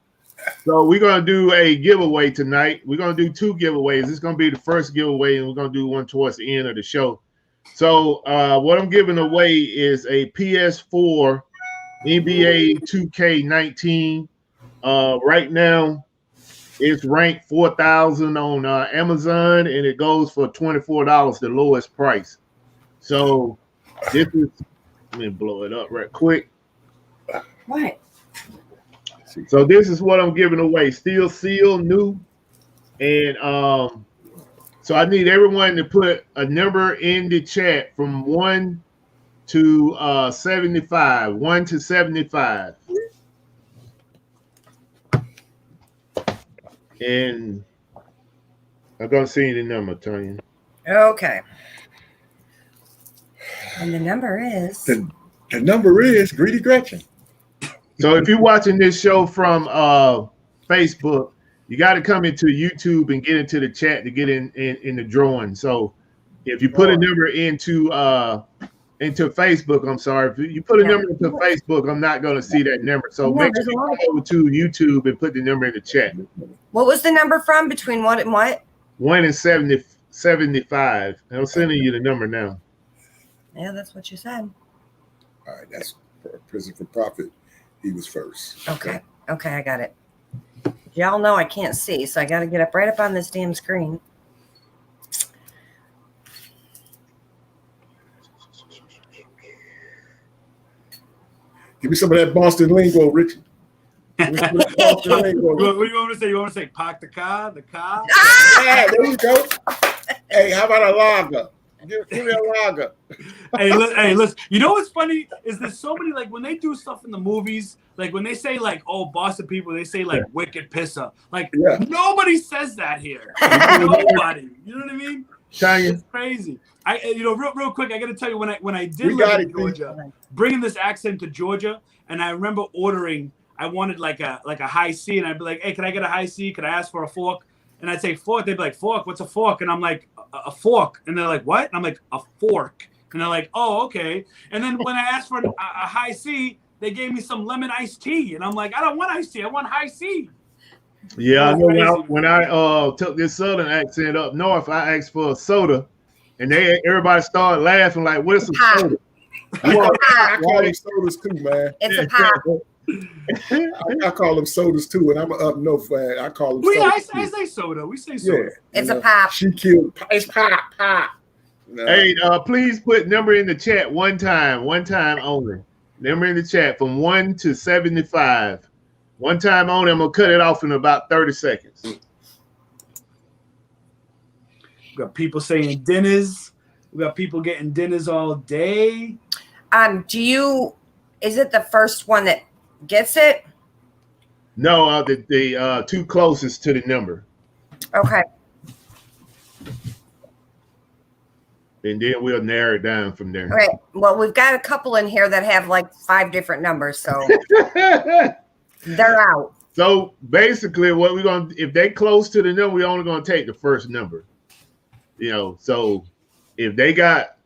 So we're gonna do a giveaway tonight. We're gonna do 2 giveaways. It's gonna be the first giveaway, and we're gonna do one towards the end of the show. So what I'm giving away is a PS4 NBA 2K19. Right now, it's ranked 4,000 on Amazon, and it goes for $24, the lowest price. So this is, let me blow it up right quick. What? So this is what I'm giving away. Still sealed, new. And so I need everyone to put a number in the chat from 1 to 75. 1 to 75. And I'm gonna send you the number, Tanya. Okay. And the number is The number is Greedy Gretchen. So if you're watching this show from Facebook, you got to come into YouTube and get into the chat to get in the drawing. So if you put a number into Facebook, I'm sorry, if you put a number into Facebook, I'm not going to see that number. So make sure you come over to YouTube and put the number in the chat. What was the number from? Between what and what? 1 and 75. I'm sending you the number now. Yeah, that's what you said. All right, that's Prison for Profit. He was first. Okay, I got it. Y'all know I can't see, so I got to get up right up on this damn screen. Give me some of that Boston lingo, Richie. Give me some of that Boston lingo. What do you want to say? You want to say park the car? Yeah, there you go. Hey, how about a lager? Give me a lager. Hey, listen. You know what's funny is there's so many, like when they do stuff in the movies, like when they say like, oh, Boston people, they say like wicked pisser. Like nobody says that here. Nobody. You know what I mean? Tanya. It's crazy. Real quick, I got to tell you when I did live in Georgia, bringing this accent to Georgia, and I remember ordering. I wanted like a high C, and I'd be like, hey, can I get a high C? Could I ask for a fork? And I'd say fork. They'd be like, fork? What's a fork? And I'm like, a fork. And they're like, what? And I'm like, a fork. And they're like, oh, okay. And then when I asked for a high C, they gave me some lemon iced tea. And I'm like, I don't want iced tea. I want high C. Yeah, I know when I took this southern accent up north, I asked for a soda, and everybody started laughing like, what's a soda? I call them sodas too, man. It's a pop. I call them sodas too, and I'm up north fan. I call them sodas. I say soda. We say soda. Yeah, it's a pop. She killed. It's pop. No. Hey, please put number in the chat one time only. Number in the chat from 1 to 75. One time only. I'm gonna cut it off in about 30 seconds. We got people saying dinners. We got people getting dinners all day. Is it the first one that gets it? No, the 2 closest to the number. Okay. And then we'll narrow it down from there. All right. Well, we've got a couple in here that have like 5 different numbers, so they're out. So basically, what we're gonna, if they close to the number, we're only gonna take the first number. So if they got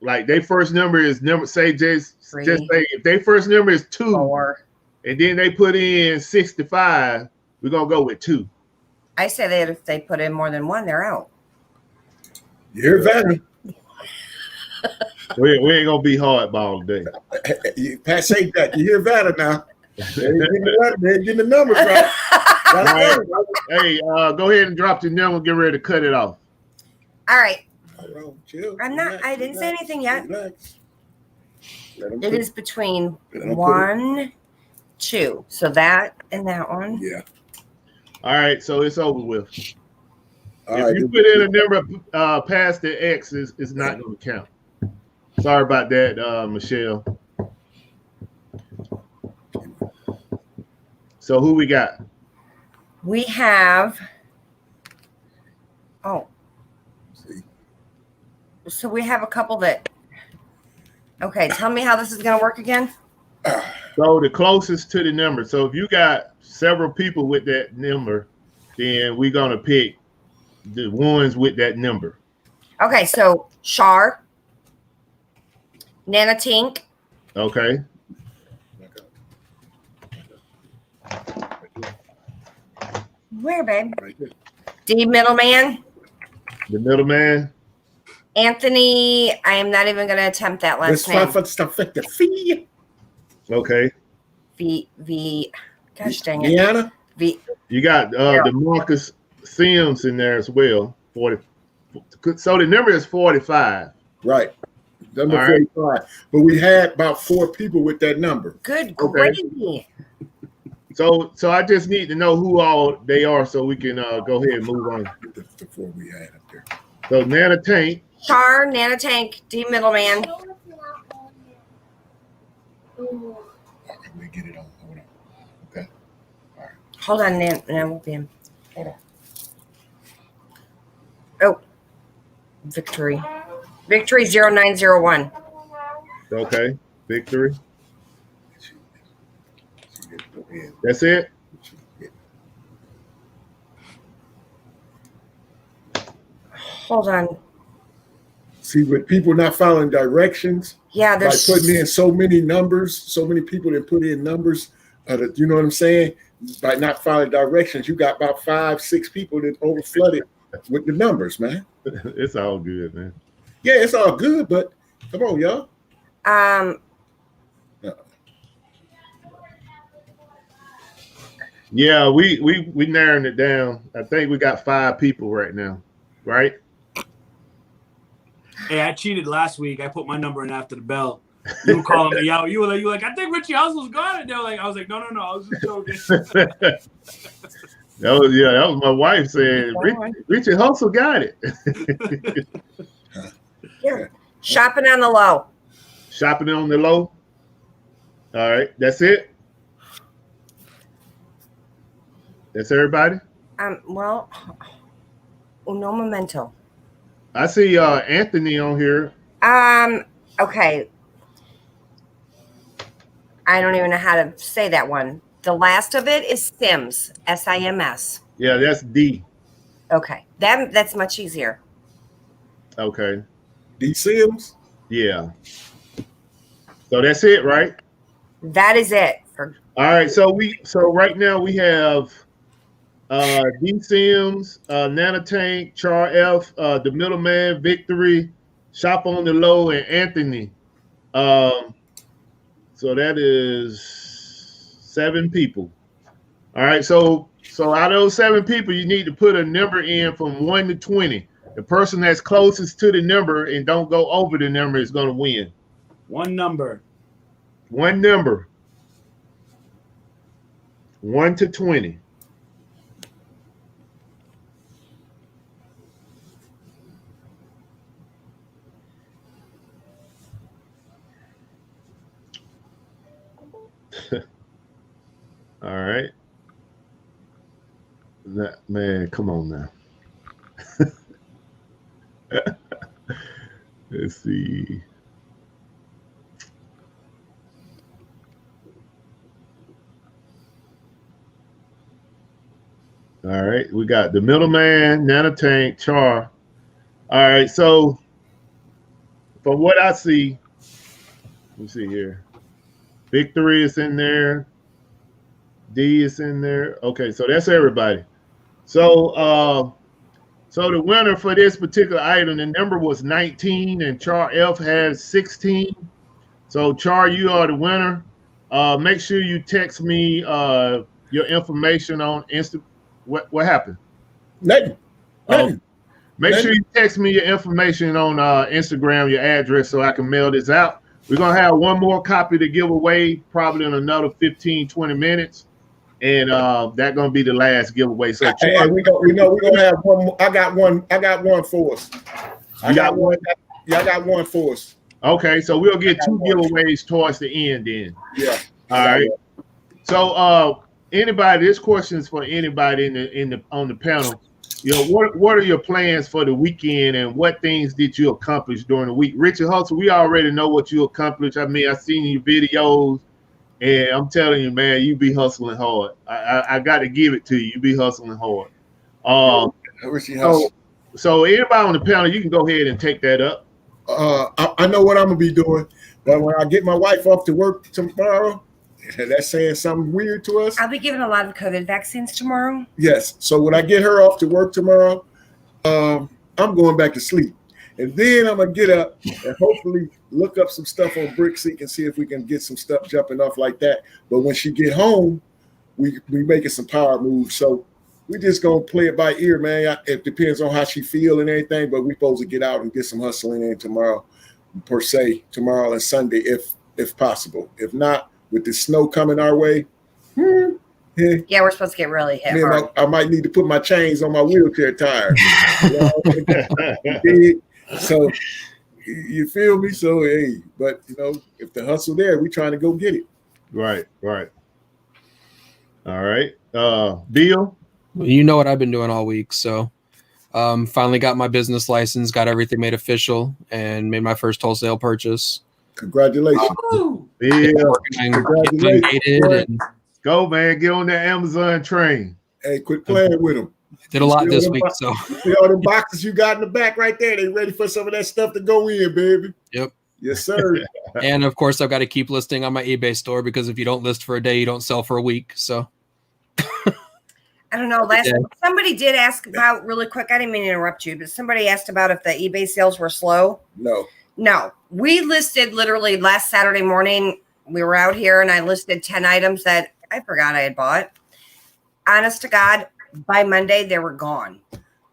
like their first number is number, say just say if their first number is 2, 4, and then they put in 65, we're gonna go with 2. I say that if they put in more than 1, they're out. You hear Vanna? We ain't gonna be hardball today. Pat, say that. You hear Vanna now? They're getting the numbers right. Hey, go ahead and drop the number. Get ready to cut it off. All right. Chill. I'm not. I didn't say anything yet. Relax. It is between 1, 2. So that and that one. Yeah. All right, so it's over with. All if right. you put in a number past the X, it's not going to count. Sorry about that, Michelle. So who we got? We have. Oh. See. So we have a couple that. Okay, tell me how this is going to work again. So the closest to the number. So if you got several people with that number, then we're going to pick the ones with that number. Okay, so Char, Nana Tink. Okay. Where, babe? Right there. D Middleman. The middleman. Anthony. I am not even going to attempt that last name. Okay. V. Gosh dang it. Deanna? V. You got DeMarcus Sims in there as well. 40. So the number is 45. Right. Number All right. 45. But we had about 4 people with that number. Good Okay. gravy. So I just need to know who all they are so we can go ahead and move on. The 4 we had up there. So Nana Tank. Char, Nana Tank, D Middleman. Okay, we get it on. Hold on. Okay. All right. Hold on, Nan won't be in. Oh. Victory. Victory 0901. Okay. Victory. That's it? Hold on. See, with people not following directions, Yeah, by there's putting in so many numbers, so many people that put in numbers, you know what I'm saying? By not following directions, you got about 5, 6 people that over flooded with the numbers, man. It's all good, man. Yeah, it's all good, but come on, y'all. Yeah, we narrowing it down. I think we got 5 people right now, right? Hey, I cheated last week. I put my number in after the bell. You were calling me out. You were like, I think Richie Hustle's got it. They're like, I was like, no. I was just joking. That was my wife saying Richie Hustle got it. yeah. Shopping on the low. Shopping on the low. All right, that's it. That's everybody. Well, uno momento. I see Anthony on here. Okay. I don't even know how to say that one. The last of it is Sims, SIMS. Yeah, that's D. Okay. That's much easier. Okay. D Sims? Yeah. So that's it, right? That is it. All right. So right now we have D Sims, Nana Tank, Char F, the middleman, Victory, Shop on the Low, and Anthony. So that is 7 people. All right. So out of those 7 people, you need to put a number in from 1 to 20. The person that's closest to the number and don't go over the number is going to win. One number. 1 number. 1 to 20. All right. Man, come on now. Let's see. All right, we got the middleman, Nana Tank, Char. All right, so from what I see, let me see here. Victory is in there. D is in there. Okay, so that's everybody. So the winner for this particular item, the number was 19, and Char F has 16. So Char, you are the winner. Make sure you text me your information on Insta. What happened? Nothing. Oh, Make sure you text me your information on Instagram, your address, so I can mail this out. We're going to have one more copy to give away probably in another 15, 20 minutes. And that's going to be the last giveaway. So we're gonna have one more. I got one for us. I got one. Yeah, I got one for us. Okay, so we'll get 2 giveaways towards the end then. Yeah. All right. So anybody, this question is for anybody on the panel. You know, what are your plans for the weekend and what things did you accomplish during the week? Richard Hustle, we already know what you accomplished. I mean, I've seen your videos, and I'm telling you, man, you be hustling hard. I got to give it to you. You be hustling hard. So anybody on the panel, you can go ahead and take that up. I know what I'm gonna be doing, but when I get my wife off to work tomorrow, that's saying something weird to us. I'll be giving a lot of COVID vaccines tomorrow. Yes. So when I get her off to work tomorrow, I'm going back to sleep. And then I'm going to get up and hopefully look up some stuff on BrickSeek and see if we can get some stuff jumping off like that. But when she get home, we making some power moves. So we just going to play it by ear, man. It depends on how she feel and everything, but we supposed to get out and get some hustling in tomorrow, per se, tomorrow and Sunday, if possible. If not, with the snow coming our way, yeah, we're supposed to get really hit hard. I might need to put my chains on my wheelchair tire. So you feel me? So hey, but if the hustle there, we trying to go get it. Right. All right. Bill? You know what I've been doing all week. So finally got my business license, got everything made official, and made my first wholesale purchase. Congratulations. Yeah. Congratulations. Go, man. Get on that Amazon train. Hey, quit playing with them. Did a lot this week. So see all the boxes you got in the back right there. They ready for some of that stuff to go in, baby. Yep. Yes, sir. And of course, I've got to keep listing on my eBay store because if you don't list for a day, you don't sell for a week. So I don't know. Somebody did ask about really quick. I didn't mean to interrupt you, but somebody asked about if the eBay sales were slow. No. We listed literally last Saturday morning. We were out here and I listed 10 items that I forgot I had bought. Honest to God, by Monday they were gone.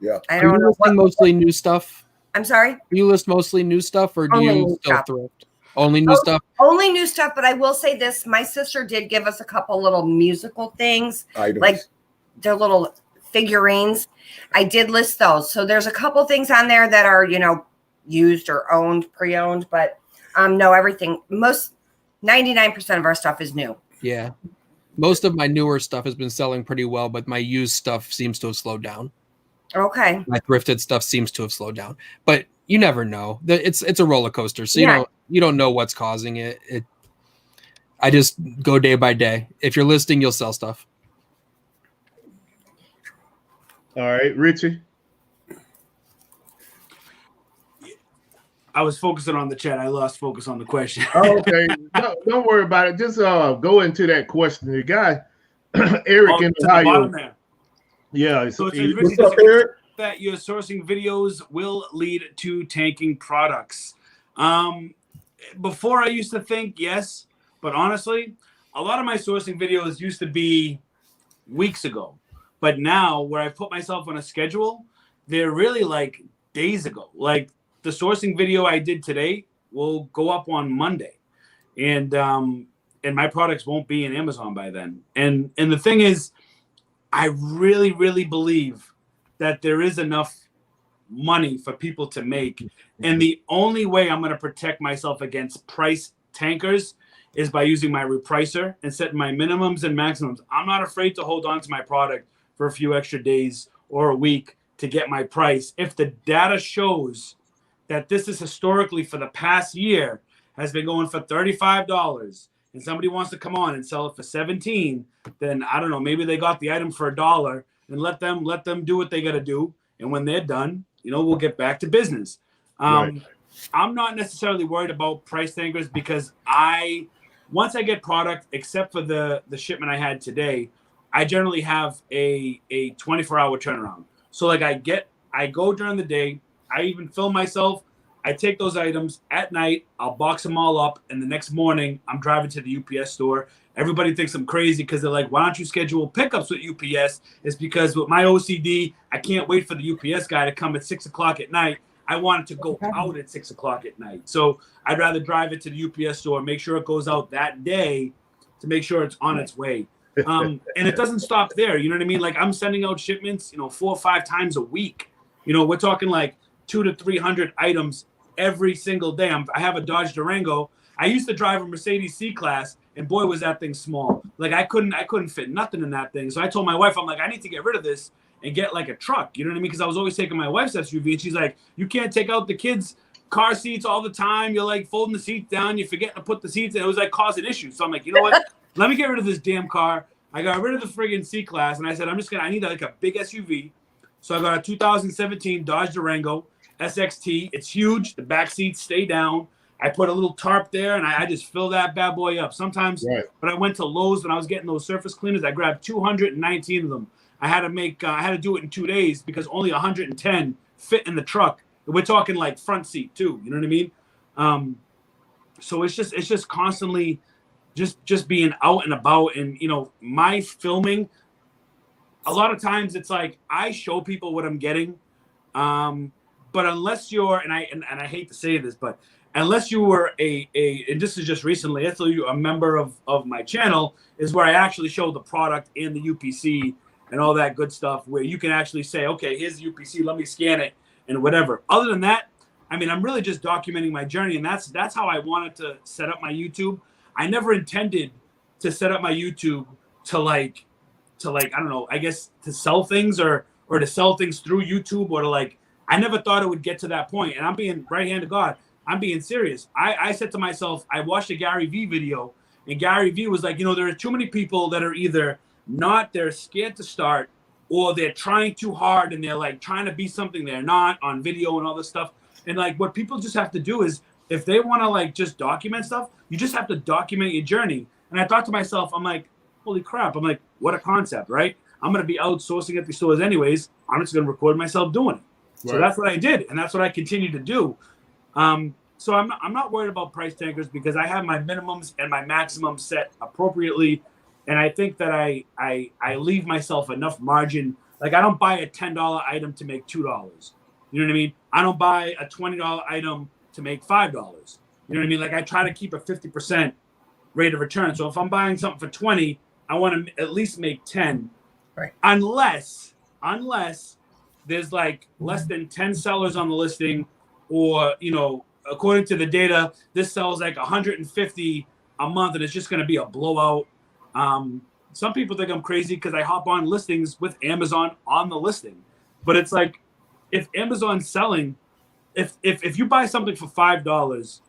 Yeah. I don't know. Mostly new stuff. I'm sorry. You list mostly new stuff, or do you still thrift? Only new stuff. Only new stuff. But I will say this: my sister did give us a couple little musical things, like their little figurines. I did list those. So there's a couple things on there that are used or owned, pre-owned, but no, everything. 99% of our stuff is new. Yeah. Most of my newer stuff has been selling pretty well, but my used stuff seems to have slowed down. Okay. My thrifted stuff seems to have slowed down, but you never know. It's a roller coaster, so you don't know what's causing it. I just go day by day. If you're listing, you'll sell stuff. All right, Richie. I was focusing on the chat. I lost focus on the question. Okay. No, don't worry about it. Just go into that question. The guy, Eric in Ohio. Yeah. So what's up, Eric? That your sourcing videos will lead to tanking products. Before I used to think yes, but honestly, a lot of my sourcing videos used to be weeks ago. But now where I've put myself on a schedule, they're really like days ago. Like the sourcing video I did today will go up on Monday. And my products won't be in Amazon by then. And the thing is, I really, really believe that there is enough money for people to make. And the only way I'm going to protect myself against price tankers is by using my repricer and setting my minimums and maximums. I'm not afraid to hold on to my product for a few extra days or a week to get my price. If the data shows that this is historically for the past year has been going for $35 and somebody wants to come on and sell it for $17, then I don't know, maybe they got the item for $1 and let them do what they got to do. And when they're done, we'll get back to business. Right. I'm not necessarily worried about price tankers because once I get product, except for the shipment I had today, I generally have a 24-hour turnaround. So like I go during the day, I even film myself I take those items at night, I'll box them all up, and the next morning I'm driving to the UPS store. Everybody thinks I'm crazy because they're like, why don't you schedule pickups with UPS? It's because with my OCD, I can't wait for the UPS guy to come at 6 o'clock at night. I want it to go out at 6 o'clock at night. So I'd rather drive it to the UPS store, make sure it goes out that day to make sure it's on its way. And it doesn't stop there. You know what I mean? Like I'm sending out shipments, 4 or 5 times a week. We're talking like 200 to 300 items every single day. I have a Dodge Durango. I used to drive a Mercedes C-Class, and boy, was that thing small. Like I couldn't fit nothing in that thing. So I told my wife, I'm like, I need to get rid of this and get like a truck. You know what I mean? Because I was always taking my wife's SUV, and she's like, you can't take out the kids' car seats all the time. You're like folding the seats down. You're forgetting to put the seats in. It was like causing issues. So I'm like, you know what? Let me get rid of this damn car. I got rid of the friggin' C-Class, and I said, I need like a big SUV. So I got a 2017 Dodge Durango SXT. It's huge. The back seats stay down. I put a little tarp there, and I just fill that bad boy up. Sometimes when I went to Lowe's, when I was getting those surface cleaners, I grabbed 219 of them. I had to do it in 2 days because only 110 fit in the truck. We're talking like front seat too. You know what I mean? So it's just constantly just being out and about, and my filming. A lot of times it's like I show people what I'm getting, but unless you're and I hate to say this, but unless you were and this is just recently, unless you're a member of my channel, is where I actually show the product and the UPC and all that good stuff, where you can actually say, okay, here's the UPC, let me scan it and whatever. Other than that, I mean, I'm really just documenting my journey, and that's how I wanted to set up my YouTube. I never intended to set up my YouTube to like I don't know, I guess to sell things or to sell things through YouTube, or to I never thought it would get to that point. And I'm being right hand to God. I'm being serious. I said to myself, I watched a Gary Vee video, and Gary Vee was like, there are too many people that are either they're scared to start, or they're trying too hard and they're like trying to be something they're not on video and all this stuff. And what people just have to do is, if they want to just document stuff, you just have to document your journey. And I thought to myself, I'm like, holy crap. I'm like, what a concept, right? I'm going to be outsourcing at the stores anyways. I'm just going to record myself doing it. Right. So that's what I did. And that's what I continue to do. So I'm not worried about price tankers, because I have my minimums and my maximums set appropriately. And I think that I leave myself enough margin. Like I don't buy a $10 item to make $2. You know what I mean? I don't buy a $20 item to make $5. You know what I mean? Like I try to keep a 50% rate of return. So if I'm buying something for 20, I want to at least make 10. Right. Unless there's less than 10 sellers on the listing, or, according to the data, this sells 150 a month and it's just going to be a blowout. Some people think I'm crazy because I hop on listings with Amazon on the listing. But it's like, if Amazon's selling, if you buy something for $5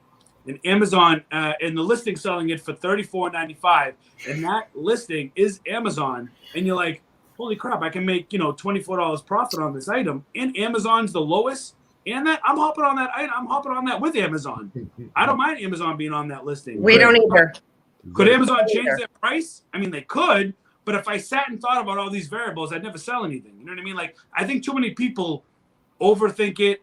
and Amazon and the listing selling it for $34.95, and that listing is Amazon, and you're like, holy crap, I can make $24 profit on this item, and Amazon's the lowest, and that I'm hopping on that item. I'm hopping on that with Amazon. I don't mind Amazon being on that listing. We don't either. Could Amazon change their price? I mean, they could, but if I sat and thought about all these variables, I'd never sell anything. You know what I mean? I think too many people overthink it.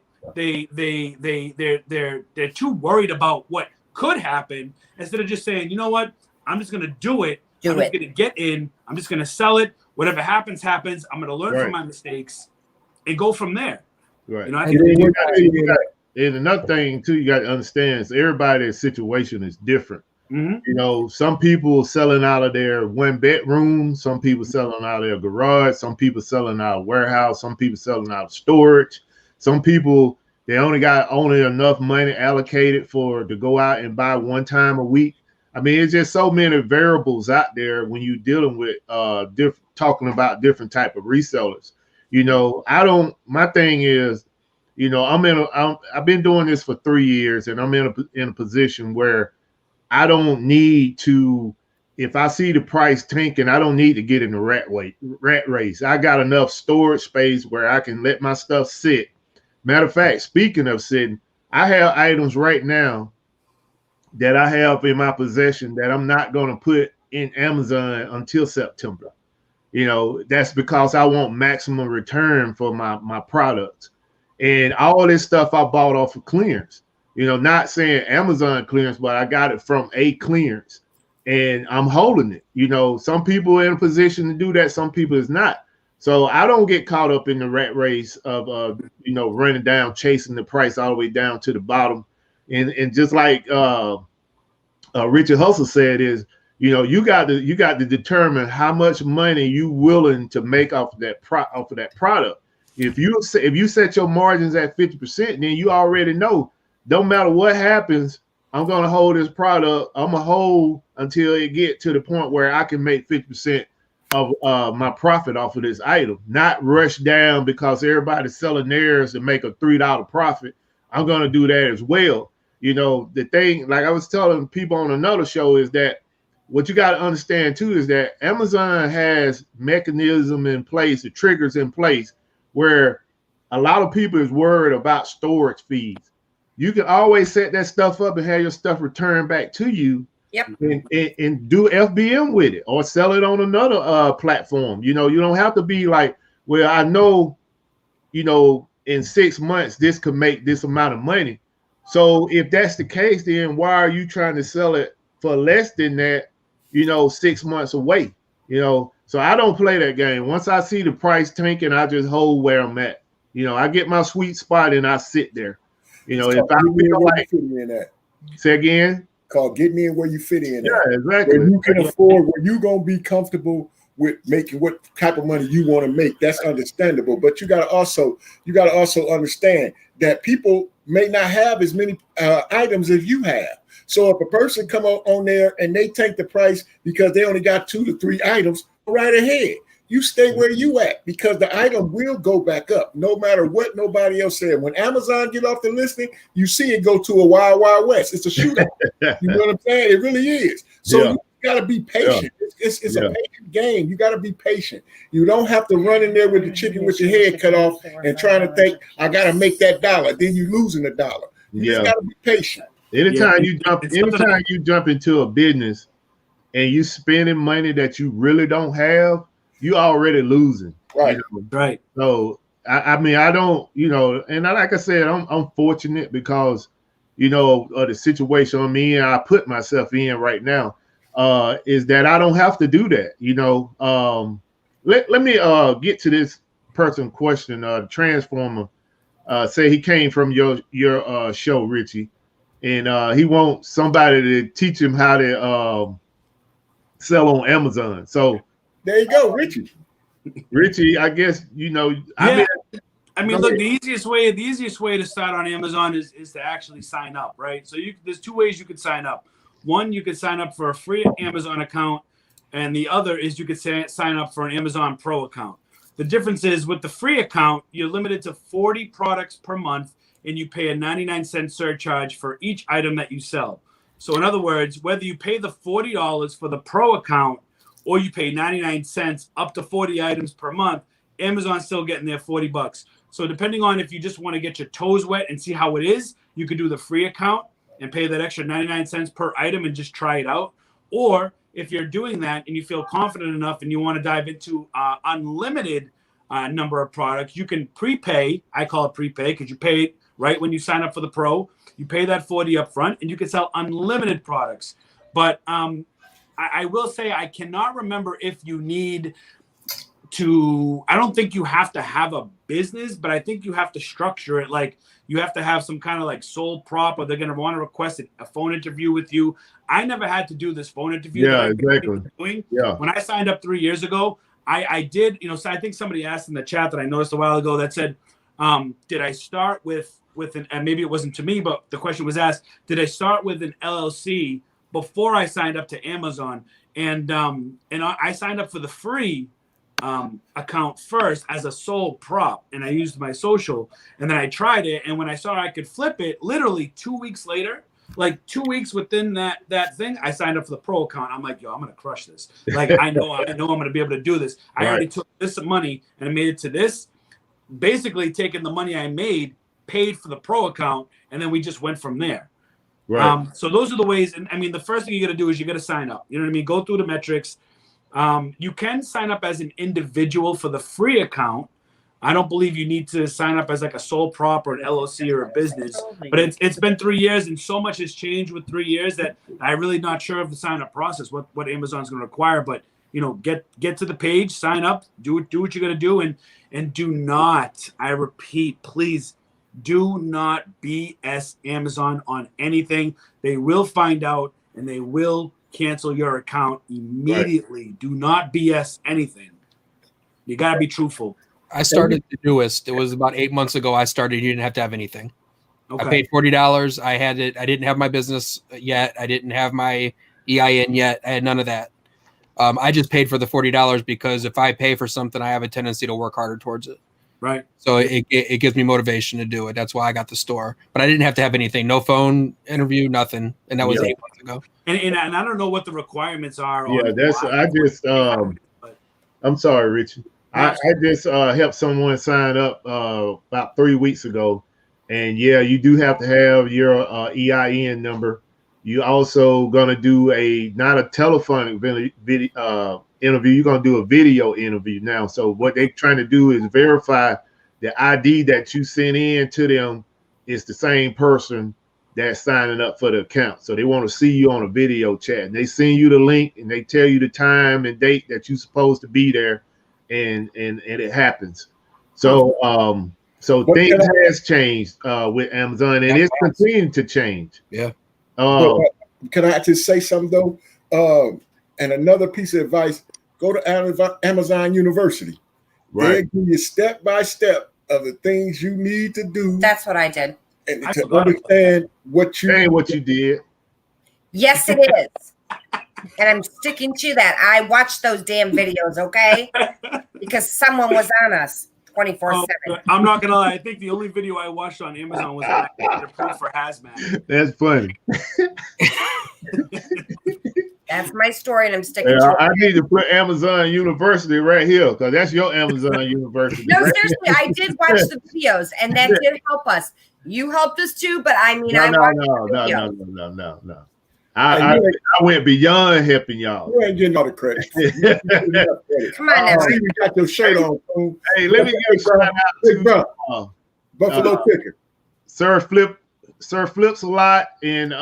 They're too worried about what could happen, instead of just saying, you know what, I'm just gonna do it. I'm just gonna get in. I'm just gonna sell it. Whatever happens, happens. I'm gonna learn from my mistakes and go from there. Right. I think and another thing too, you got to understand is everybody's situation is different. Mm-hmm. Some people selling out of their 1-bedroom, some people selling out of their garage, some people selling out of warehouse, some people selling out of storage. Some people, they only got enough money allocated to go out and buy one time a week. I mean, it's just so many variables out there when you're dealing with talking about different type of resellers. My thing is, I've been doing this for 3 years, and I'm in a position where I don't need to, if I see the price tanking, I don't need to get in the rat race. I got enough storage space where I can let my stuff sit. Matter of fact, speaking of sitting, I have items right now that I have in my possession that I'm not going to put in Amazon until September. That's because I want maximum return for my products. And all this stuff I bought off of clearance. Not saying Amazon clearance, but I got it from a clearance, and I'm holding it. Some people are in a position to do that, some people is not. So I don't get caught up in the rat race of running down, chasing the price all the way down to the bottom. And just like Richard Hustle said, is you got to determine how much money you willing to make off of that product. If you set your margins at 50%, then you already know, don't matter what happens, I'm gonna hold this product. I'm gonna hold until it get to the point where I can make 50% of my profit off of this item, not rush down because everybody's selling theirs to make a $3 profit. I'm gonna do that as well. The thing, like I was telling people on another show, is that what you got to understand too is that Amazon has mechanism in place, the triggers in place, where a lot of people is worried about storage fees. You can always set that stuff up and have your stuff returned back to you. Yep. And do FBM with it or sell it on another platform. You don't have to be like, well, I know, in 6 months this could make this amount of money. So if that's the case, then why are you trying to sell it for less than that, 6 months away? So I don't play that game. Once I see the price tanking, I just hold where I'm at. I get my sweet spot and I sit there. If I feel like, say again, called getting in where you fit in. Yeah, exactly. Where you can afford, where you're gonna be comfortable with making what type of money you want to make. That's understandable. But you gotta also understand that people may not have as many items as you have. So if a person come on there and they take the price because they only got 2 to 3 items, go right ahead. You stay where you at, because the item will go back up no matter what nobody else said. When Amazon get off the listing, you see it go to a wild, wild west. It's a shootout. You know what I'm saying? It really is. So you got to be patient. It's a patient game. You got to be patient. You don't have to run in there with the chicken with your head cut off and trying to think, I got to make that dollar. Then you're losing the dollar. You just got to be patient. Anytime you jump into a business and you spending money that you really don't have, you already losing. Right. Right. So I mean, I don't, and like I said, I'm fortunate because, of the situation I'm in, I put myself in right now, is that I don't have to do that. Let me get to this person question. The Transformer say he came from your show, Richie, and he wants somebody to teach him how to sell on Amazon. So there you go, Richie. Richie, I guess I mean, look, the easiest way to start on Amazon is to actually sign up, right? So there's 2 ways you could sign up. One, you could sign up for a free Amazon account, and the other is you could sign up for an Amazon Pro account. The difference is with the free account, you're limited to 40 products per month, and you pay a 99-cent surcharge for each item that you sell. So in other words, whether you pay the $40 for the Pro account or you pay 99 cents up to 40 items per month, Amazon's still getting their $40. So depending on if you just want to get your toes wet and see how it is, you could do the free account and pay that extra 99 cents per item and just try it out. Or if you're doing that and you feel confident enough and you want to dive into unlimited number of products, you can prepay. I call it prepay because you pay it right when you sign up for the Pro. You pay that $40 up front and you can sell unlimited products. But I will say I cannot remember if you need to, I don't think you have to have a business, but I think you have to structure it. Like you have to have some kind of like sole prop, or they're going to want to request a phone interview with you. I never had to do this phone interview. Yeah, exactly. When I signed up 3 years ago, I did, so I think somebody asked in the chat that I noticed a while ago that said, did I start with an, and maybe it wasn't to me, but the question was asked, did I start with an LLC before I signed up to Amazon? And I signed up for the free account first as a sole prop, and I used my social, and then I tried it, and when I saw I could flip it, literally 2 weeks later, like 2 weeks within that thing, I signed up for the Pro account. I'm like, yo, I'm gonna crush this. Like I know I'm gonna be able to do this. I already took this money and I made it to this. Basically, taking the money I made, paid for the Pro account, and then we just went from there. Right. So those are the ways. And I mean, the first thing you got to do is you got to sign up. You know what I mean? Go through the metrics. You can sign up as an individual for the free account. I don't believe you need to sign up as like a sole prop or an LLC or a business. But it's been 3 years, and so much has changed with 3 years that I'm really not sure of the sign up process, what Amazon's going to require. But get to the page, sign up, do what you're going to do, and do not, I repeat, please do not BS Amazon on anything. They will find out and they will cancel your account immediately. Right. Do not BS anything. You got to be truthful. I started the newest. It was about 8 months ago. I started. You didn't have to have anything. Okay. I paid $40. I had it. I didn't have my business yet. I didn't have my EIN yet. I had none of that. I just paid for the $40 because if I pay for something, I have a tendency to work harder towards it. Right. So it gives me motivation to do it. That's why I got the store. But I didn't have to have anything. No phone interview, nothing. And that was 8 months ago. And I don't know what the requirements are. Yeah, I'm sorry, Richie. I just helped someone sign up about 3 weeks ago. And yeah, you do have to have your EIN number. You also going to do not a telephonic video interview. You're going to do a video interview now. So what they're trying to do is verify the ID that you sent in to them is the same person that's signing up for the account. So they want to see you on a video chat. And they send you the link and they tell you the time and date that you're supposed to be there, and it happens. So things has changed with Amazon, and it's continuing to change. Yeah. Can I just say something though? And another piece of advice: go to Amazon University. Right. They give you step by step of the things you need to do. That's what I did. And to understand what you did. Yes, it is. And I'm sticking to that. I watched those damn videos, okay? Because someone was on us 24/7. I'm not gonna lie. I think the only video I watched on Amazon was approved for hazmat. That's funny. That's my story, and I'm sticking to it. I need to put Amazon University right here because that's your Amazon University. No, seriously, I did watch the videos, and that did help us. You helped us too, but I mean, no. I went beyond helping y'all. You ain't getting all the credit. Come on now. You got your shirt on. Hey, let me give a shout out to Buffalo Picker. Sir Flips a lot in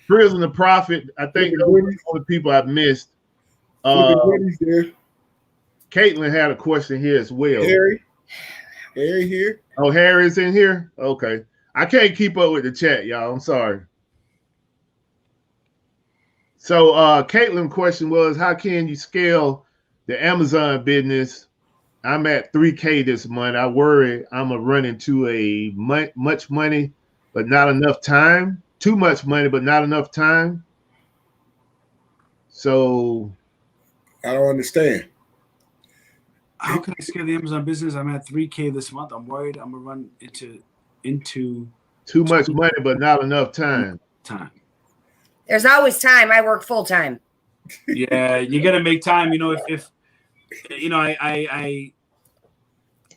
Prison of Profit. I think those are the only people I've missed. Caitlin had a question here as well. Harry here. Oh, Harry's in here? Okay. I can't keep up with the chat, y'all. I'm sorry. So Caitlin's question was, how can you scale the Amazon business? I'm at 3K this month. I worry I'm going to run into much money, but not enough time. Too much money, but not enough time. So I don't understand. How can I scale the Amazon business? I'm at 3K this month. I'm worried I'm gonna run into too much money, but not enough time. There's always time. I work full time. Yeah, you gotta make time. If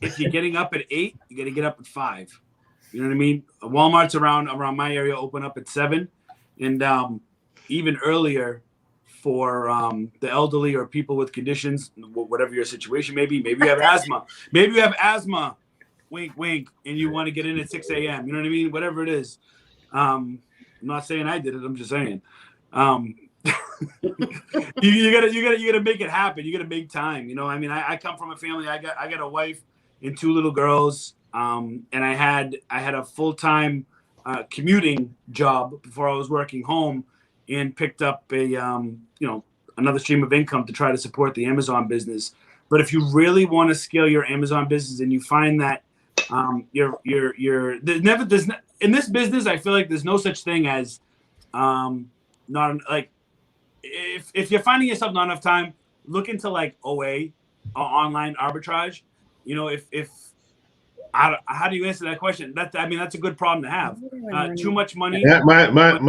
if you're getting up at 8, you gotta get up at 5. You know what I mean? Walmart's around my area open up at 7, and even earlier for the elderly or people with conditions, whatever your situation may be. Maybe you have asthma. Maybe you have asthma. Wink, wink, and you want to get in at 6 a.m. You know what I mean? Whatever it is. I'm not saying I did it. I'm just saying. You gotta make it happen. You gotta make time. I mean, I come from a family. I got a wife and 2 little girls. And I had a full-time commuting job before I was working home, and picked up another stream of income to try to support the Amazon business. But if you really want to scale your Amazon business and you find that in this business, I feel like there's no such thing as not like if you're finding yourself not enough time, look into like OA, online arbitrage. How do you answer that question? That's a good problem to have. Too much money. I run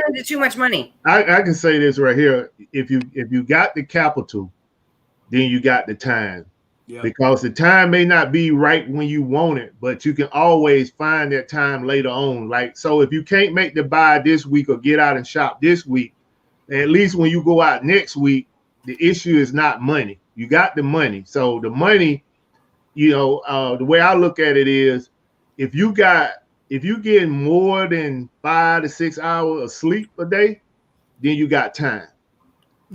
into too much money. I can say this right here. If you got the capital, then you got the time. Yeah. Because the time may not be right when you want it, but you can always find that time later on. Like, so if you can't make the buy this week or get out and shop this week, at least when you go out next week, the issue is not money. You got the money. So the money the way I look at it is, if you getting more than 5 to 6 hours of sleep a day, then you got time.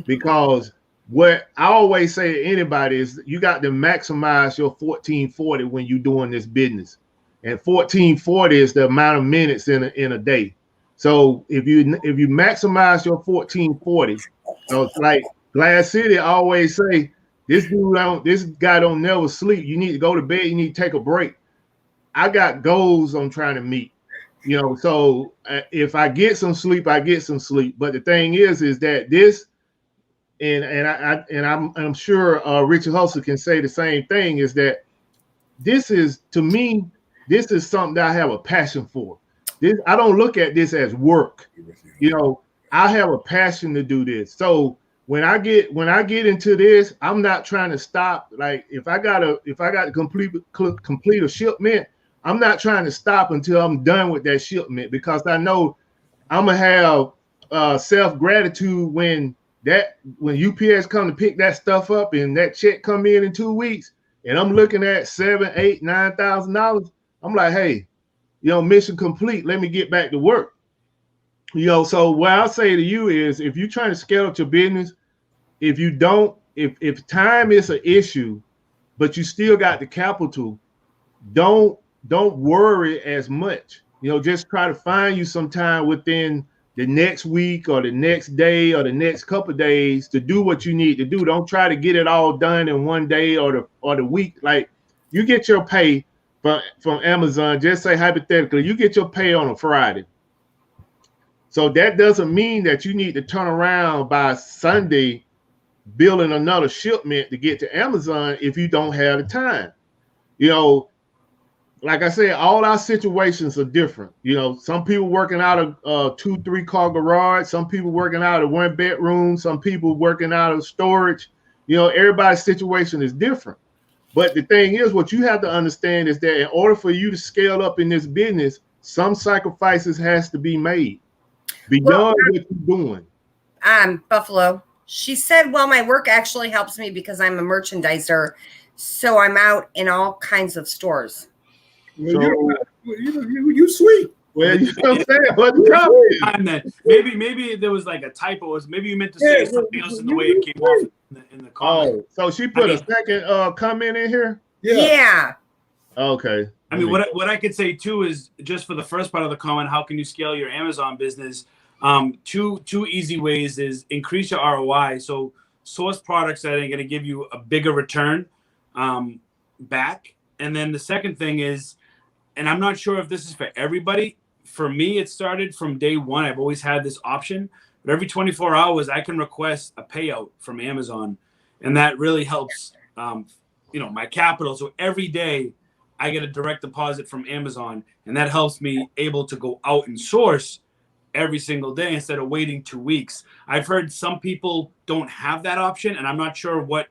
Because what I always say to anybody is, you got to maximize your 1440 when you're doing this business. And 1440 is the amount of minutes in a day. So if you maximize your 1440, so it's like Glass City always say, this guy don't never sleep. You need to go to bed, you need to take a break. I got goals I'm trying to meet. So if I get some sleep, I get some sleep. But the thing is that this, and I'm sure Richard Hustle can say the same thing, is that this is, to me, this is something that I have a passion for. I don't look at this as work. I have a passion to do this. So when I get into this, I'm not trying to stop. Like if I got to complete a shipment, I'm not trying to stop until I'm done with that shipment, because I know I'm gonna have self-gratitude when UPS come to pick that stuff up and that check come in 2 weeks, and I'm looking at $7,000, $8,000, $9,000. I'm like, hey, mission complete. Let me get back to work. So what I'll say to you is, if you're trying to scale up your business, if time is an issue, but you still got the capital, don't worry as much. Just try to find you some time within the next week or the next day or the next couple of days to do what you need to do. Don't try to get it all done in one day or the week. Like, you get your pay from Amazon, just say hypothetically, you get your pay on a Friday. So that doesn't mean that you need to turn around by Sunday building another shipment to get to Amazon if you don't have the time. Like I said, all our situations are different. Some people working out of a 2-3 car garage, some people working out of 1 bedroom, some people working out of storage. Everybody's situation is different. But the thing is, what you have to understand is that in order for you to scale up in this business, some sacrifices has to be made beyond what you're doing. Buffalo. She said, well, my work actually helps me because I'm a merchandiser, so I'm out in all kinds of stores. Well, you sweet. Well, you know what I'm saying? What the problem is? Maybe there was like a typo. Maybe you meant to say something else in the way it came off in the comment. Oh, so she put a second comment in here? Yeah. Okay. I mean, what I could say too is, just for the first part of the comment, how can you scale your Amazon business? Two easy ways is increase your ROI. So source products that are going to give you a bigger return back. And then the second thing is, and I'm not sure if this is for everybody. For me, it started from day one. I've always had this option, but every 24 hours, I can request a payout from Amazon, and that really helps, my capital. So every day, I get a direct deposit from Amazon, and that helps me able to go out and source every single day instead of waiting 2 weeks. I've heard some people don't have that option, and I'm not sure what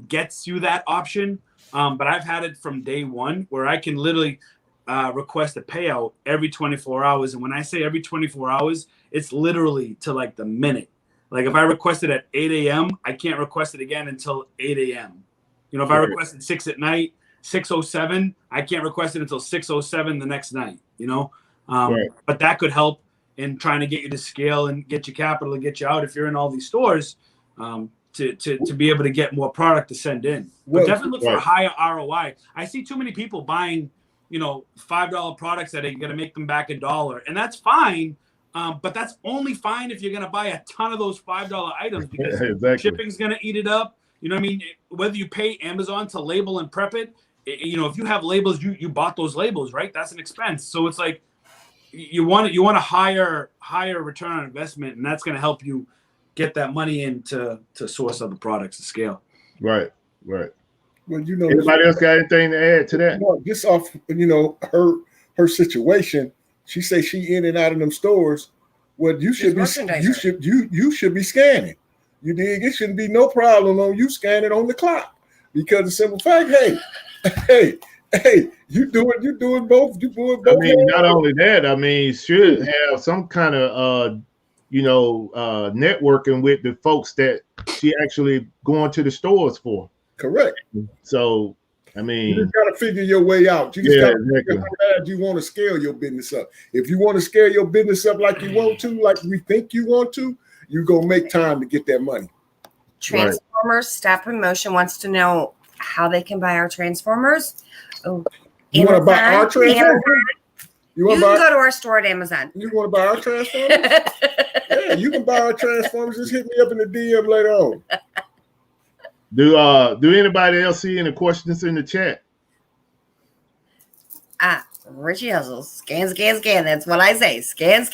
gets you that option. But I've had it from day one, where I can literally request a payout every 24 hours. And when I say every 24 hours, it's literally to like the minute. Like if I request it at 8 a.m., I can't request it again until 8 a.m. If I requested 6 at night, 6:07, I can't request it until 6:07 the next night, But that could help in trying to get you to scale and get your capital and get you out if you're in all these stores. To be able to get more product to send in. But definitely look for a higher ROI. I see too many people buying, $5 products that are going to make them back $1. And that's fine. But that's only fine if you're going to buy a ton of those $5 items, because shipping's going to eat it up. Whether you pay Amazon to label and prep it, if you have labels, you bought those labels, right? That's an expense. So it's like you want a higher return on investment, and that's going to help you get that money in to source other products to scale. Right. Well, anybody else got anything to add to that? Just off, her situation. She say she in and out of them stores. Well, you should be scanning. You dig? It shouldn't be no problem on you scanning on the clock, because the simple fact, hey, you doing both. You doing both. I mean, not only that. Should have some kind of networking with the folks that she actually going to the stores for. Correct. So, I you mean, just got to figure your way out. You just got to figure how bad you want to scale your business up. If you want to scale your business up like you want to, like we think you want to, you go make time to get that money. Transformers Stop in Motion wants to know how they can buy our Transformers. Oh, you want to buy our Transformers? You can go to our store at Amazon. You want to buy our Transformers? Yeah, you can buy our Transformers. Just hit me up in the DM later on. Do anybody else see any questions in the chat? Richie Hustles. Scan. That's what I say. Scan.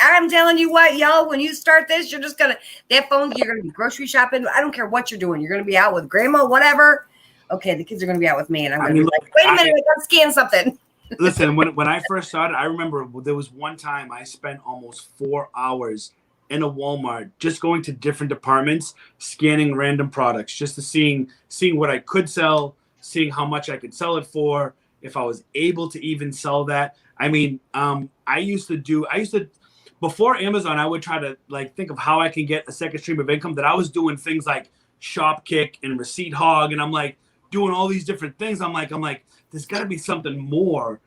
I'm telling you what, y'all, when you start this, you're just going to, that phone, you're going to be grocery shopping. I don't care what you're doing. You're going to be out with grandma, whatever. Okay, the kids are going to be out with me, and I'm going to be like, wait a minute, I got to scan something. Listen, when I first started, I remember there was one time I spent almost 4 hours in a Walmart just going to different departments, scanning random products, just to seeing what I could sell, seeing how much I could sell it for, if I was able to even sell that. I mean, I used to before Amazon, I would try to like think of how I can get a second stream of income. That I was doing things like Shopkick and Receipt Hog, and I'm like doing all these different things. I'm like, there's got to be something more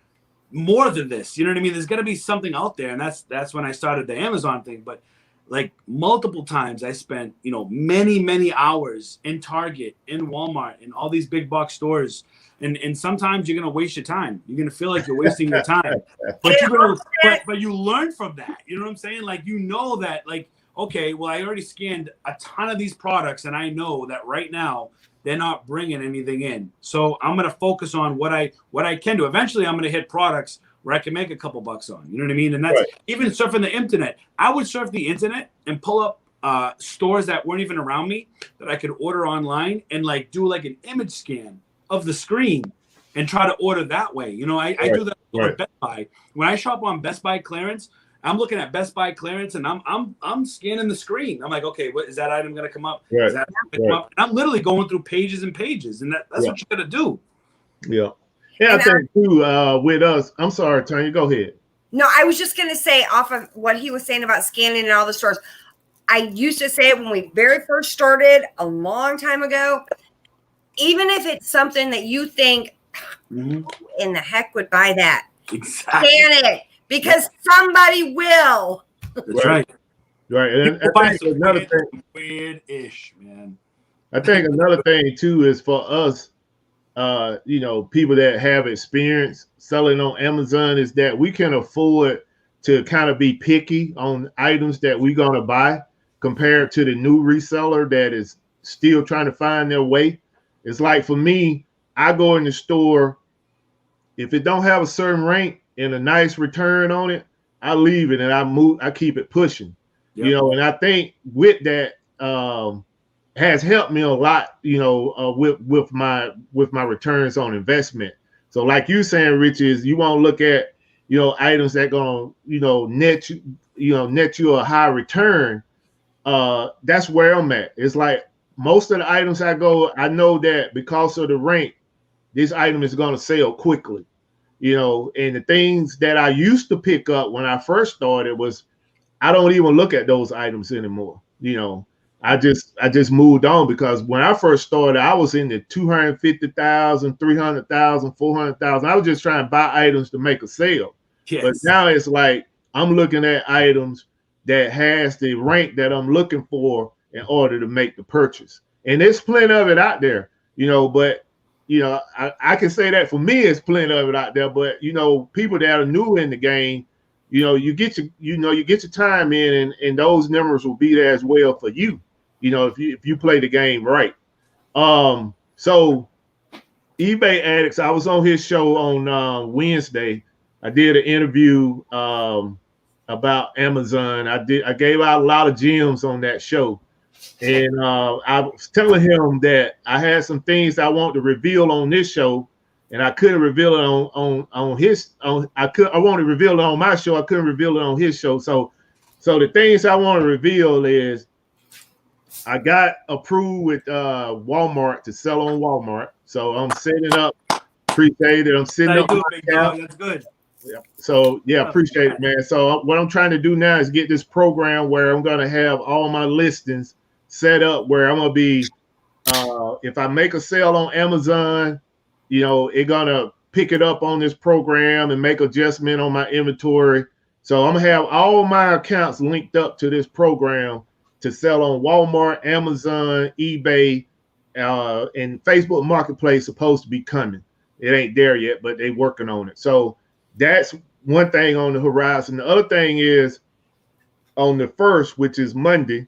than this. You know what I mean? There's got to be something out there, and that's when I started the Amazon thing. But like multiple times, I spent many hours in Target, in Walmart, in all these big box stores. And sometimes you're gonna waste your time. You're gonna feel like you're wasting your time, but you learn from that. You know what I'm saying? Like that, like, okay, well, I already scanned a ton of these products, and I know that right now they're not bringing anything in. So I'm gonna focus on what I can do. Eventually, I'm gonna hit products where I can make a couple bucks on. You know what I mean? And that's even surfing the internet. I would surf the internet and pull up stores that weren't even around me that I could order online and like do like an image scan of the screen and try to order that way. I do that with Best Buy. When I shop on Best Buy clearance, I'm looking at Best Buy clearance and I'm scanning the screen. I'm like, okay, what is that item going to come up? Is that come up? And I'm literally going through pages and pages, and that's what you got to do. Yeah. Yeah, I think too, with us, I'm sorry, Tanya, go ahead. No, I was just going to say off of what he was saying about scanning in all the stores. I used to say it when we very first started a long time ago. Even if it's something that you think, who in the heck would buy that? Exactly. Scan it, because somebody will. That's right. Right. And I think another thing, weird-ish, man. I think another thing too is for us, people that have experience selling on Amazon, is that we can afford to kind of be picky on items that we're going to buy compared to the new reseller that is still trying to find their way. It's like for me, I go in the store, if it don't have a certain rank and a nice return on it, I leave it and I keep it pushing. Yep. And I think with that has helped me a lot, with my returns on investment. So like you saying, Rich, is you want to look at, items that gonna, net you a high return. That's where I'm at. It's like most of the items I know that because of the rank, this item is going to sell quickly, and the things that I used to pick up when I first started was, I don't even look at those items anymore. I just moved on, because when I first started, I was in the 250,000, 300,000, 400,000. I was just trying to buy items to make a sale. Yes. But now it's like, I'm looking at items that has the rank that I'm looking for in order to make the purchase. And there's plenty of it out there, but I can say that for me, it's plenty of it out there. But people that are new in the game, you get your time in, and those numbers will be there as well for you, if you play the game right. So eBay Addicts, I was on his show on Wednesday. I did an interview about Amazon. I gave out a lot of gems on that show. And I was telling him that I had some things I want to reveal on this show, and I couldn't reveal it I wanted to reveal it on my show. I couldn't reveal it on his show. So the things I want to reveal is, I got approved with Walmart to sell on Walmart. So I'm setting up. Appreciate it. I'm setting up. That's good. Yeah. So appreciate it, man. So what I'm trying to do now is get this program where I'm going to have all my listings set up, where I'm going to be if I make a sale on Amazon, it's gonna pick it up on this program and make adjustment on my inventory. So I'm gonna have all my accounts linked up to this program to sell on Walmart, Amazon, eBay, and Facebook Marketplace. Supposed to be coming. It ain't there yet, but they working on it. So that's one thing on the horizon. The other thing is on the 1st, which is Monday,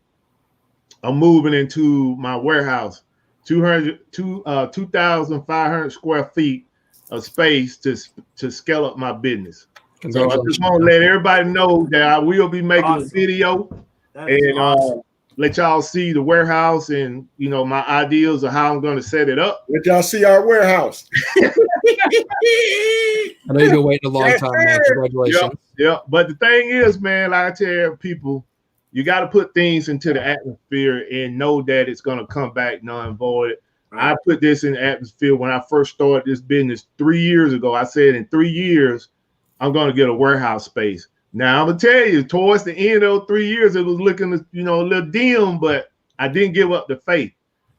I'm moving into my warehouse, 2,500 square feet of space to scale up my business. So I just want to let everybody know that I will be making a video and let y'all see the warehouse and my ideas of how I'm going to set it up. Let y'all see our warehouse. I know you've been waiting a long time, man. Congratulations. Yeah. But the thing is, man, like I tell people, you got to put things into the atmosphere and know that it's going to come back non-void. Right. I put this in the atmosphere when I first started this business 3 years ago. I said in 3 years, I'm going to get a warehouse space. Now, I'm going to tell you, towards the end of 3 years, it was looking, a little dim, but I didn't give up the faith.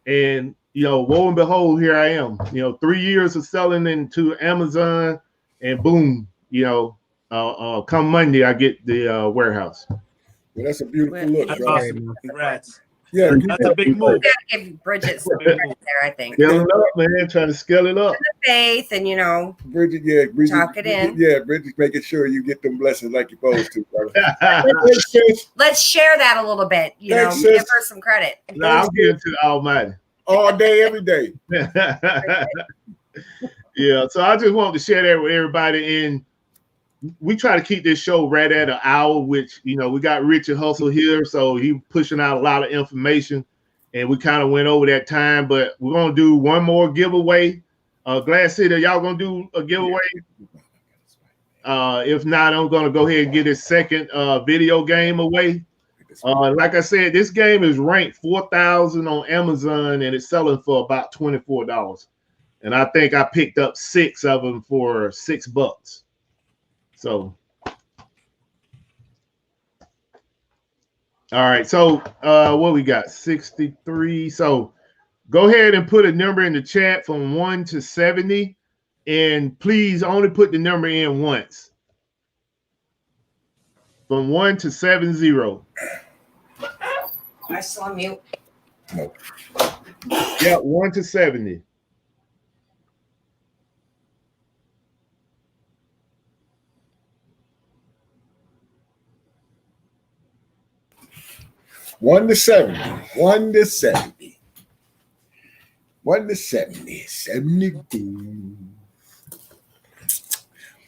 And, lo and behold, here I am. 3 years of selling into Amazon, and boom, come Monday, I get the warehouse. Well, that's a beautiful look. That's awesome. Congrats. Yeah, that's a big move. You gotta give Bridget some credit there, I think. Scale it up, man. Trying to scale it up. The faith and Bridget, talk it in. Yeah, Bridget's making sure you get them blessings like you're supposed to, brother. Let's share that a little bit. Give her some credit. No, I'll give it to the Almighty. All day, every day. Yeah, so I just wanted to share that with everybody. And we try to keep this show right at an hour, which, we got Richard Hustle here. So he pushing out a lot of information. And we kind of went over that time. But we're going to do one more giveaway. Glass City, y'all going to do a giveaway? If not, I'm going to go ahead and get this second video game away. Like I said, this game is ranked 4,000 on Amazon, and it's selling for about $24. And I think I picked up 6 of them for $6. So, all right. So, what we got? 63. So, go ahead and put a number in the chat from 1 to 70, and please only put the number in once. From 1 to 70. I still on mute. No. Yeah, 1 to 70. One to 70. 1 to 70. 1 to 70. 72.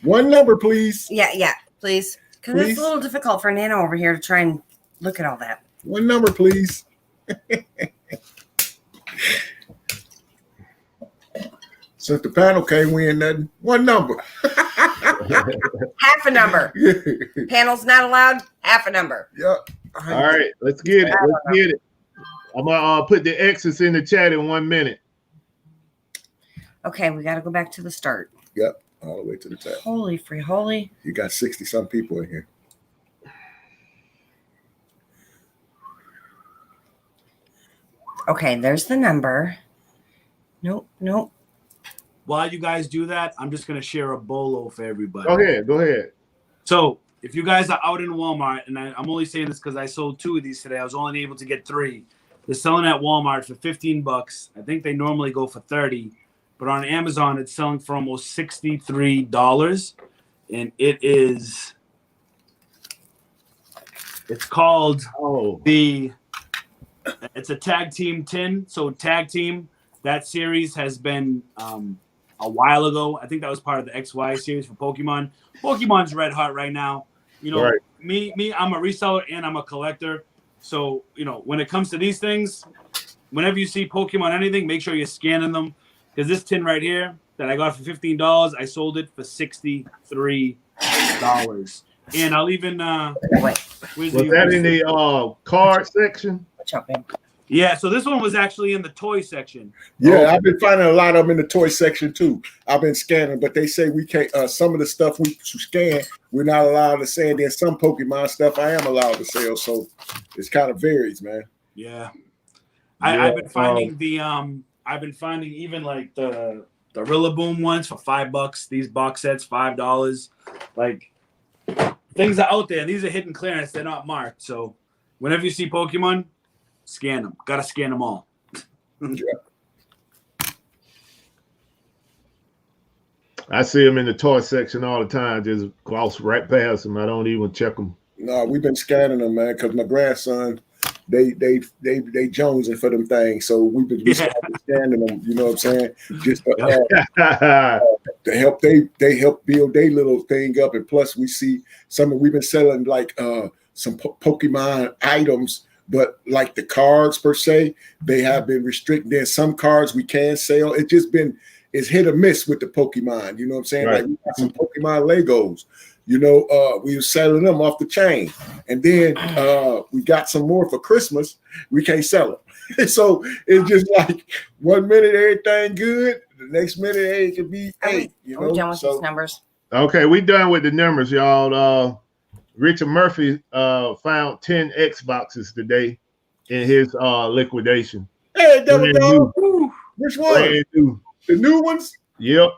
One number, please. Yeah, please. Because it's a little difficult for Nana over here to try and look at all that. One number, please. Since the panel can't win nothing, one number. Half a number. Panel's not allowed. Half a number. Yep. All right, let's get it. I'm gonna put the X's in the chat in 1 minute. Okay, we got to go back to the start. Yep, all the way to the top. Holy free holy. You got 60-some people in here. Okay, there's the number. Nope. While you guys do that, I'm just going to share a bolo for everybody. Go ahead. So if you guys are out in Walmart, and I'm only saying this because I sold 2 of these today. I was only able to get 3. They're selling at Walmart for $15. I think they normally go for $30. But on Amazon, it's selling for almost $63. And it's called it's a tag team tin. So tag team, that series has been a while ago. I think that was part of the XY series for Pokemon. Pokemon's red hot right now. Right. Me, I'm a reseller and I'm a collector. So, when it comes to these things, whenever you see Pokemon anything, make sure you're scanning them. Because this tin right here that I got for $15, I sold it for $63. And I'll even was that in the card section? Yeah, so this one was actually in the toy section. Yeah, I've been finding a lot of them in the toy section too. I've been scanning, but they say we can't. Some of the stuff we scan, we're not allowed to sell. And then some Pokemon stuff I am allowed to sell. So it's kind of varies, man. Yeah. I've been finding I've been finding even like the Rillaboom ones for $5. These box sets $5. Like things are out there. These are hidden clearance. They're not marked. So whenever you see Pokemon, scan them. Gotta scan them all. I see them in the toy section all the time. Just gloss right past them. I don't even check them. No, we've been scanning them, man, because my grandson, they jonesing for them things. So we've been scanning them. You know what I'm saying? Just to help they help build their little thing up. And plus, we see we've been selling like some Pokemon items, but like the cards per se, they have been restricted. There's some cards we can sell. It's hit or miss with the Pokemon. You know what I'm saying? Right. Like we got some Pokemon Legos. You know, we were selling them off the chain, and then we got some more for Christmas. We can't sell them, so it's just like 1 minute everything good, the next minute it could be eight. You know, we're done with these numbers. Okay, we done with the numbers, y'all. Richard Murphy found 10 Xboxes today in his liquidation. Hey, Devil Dog, which one? New. The new ones? Yep.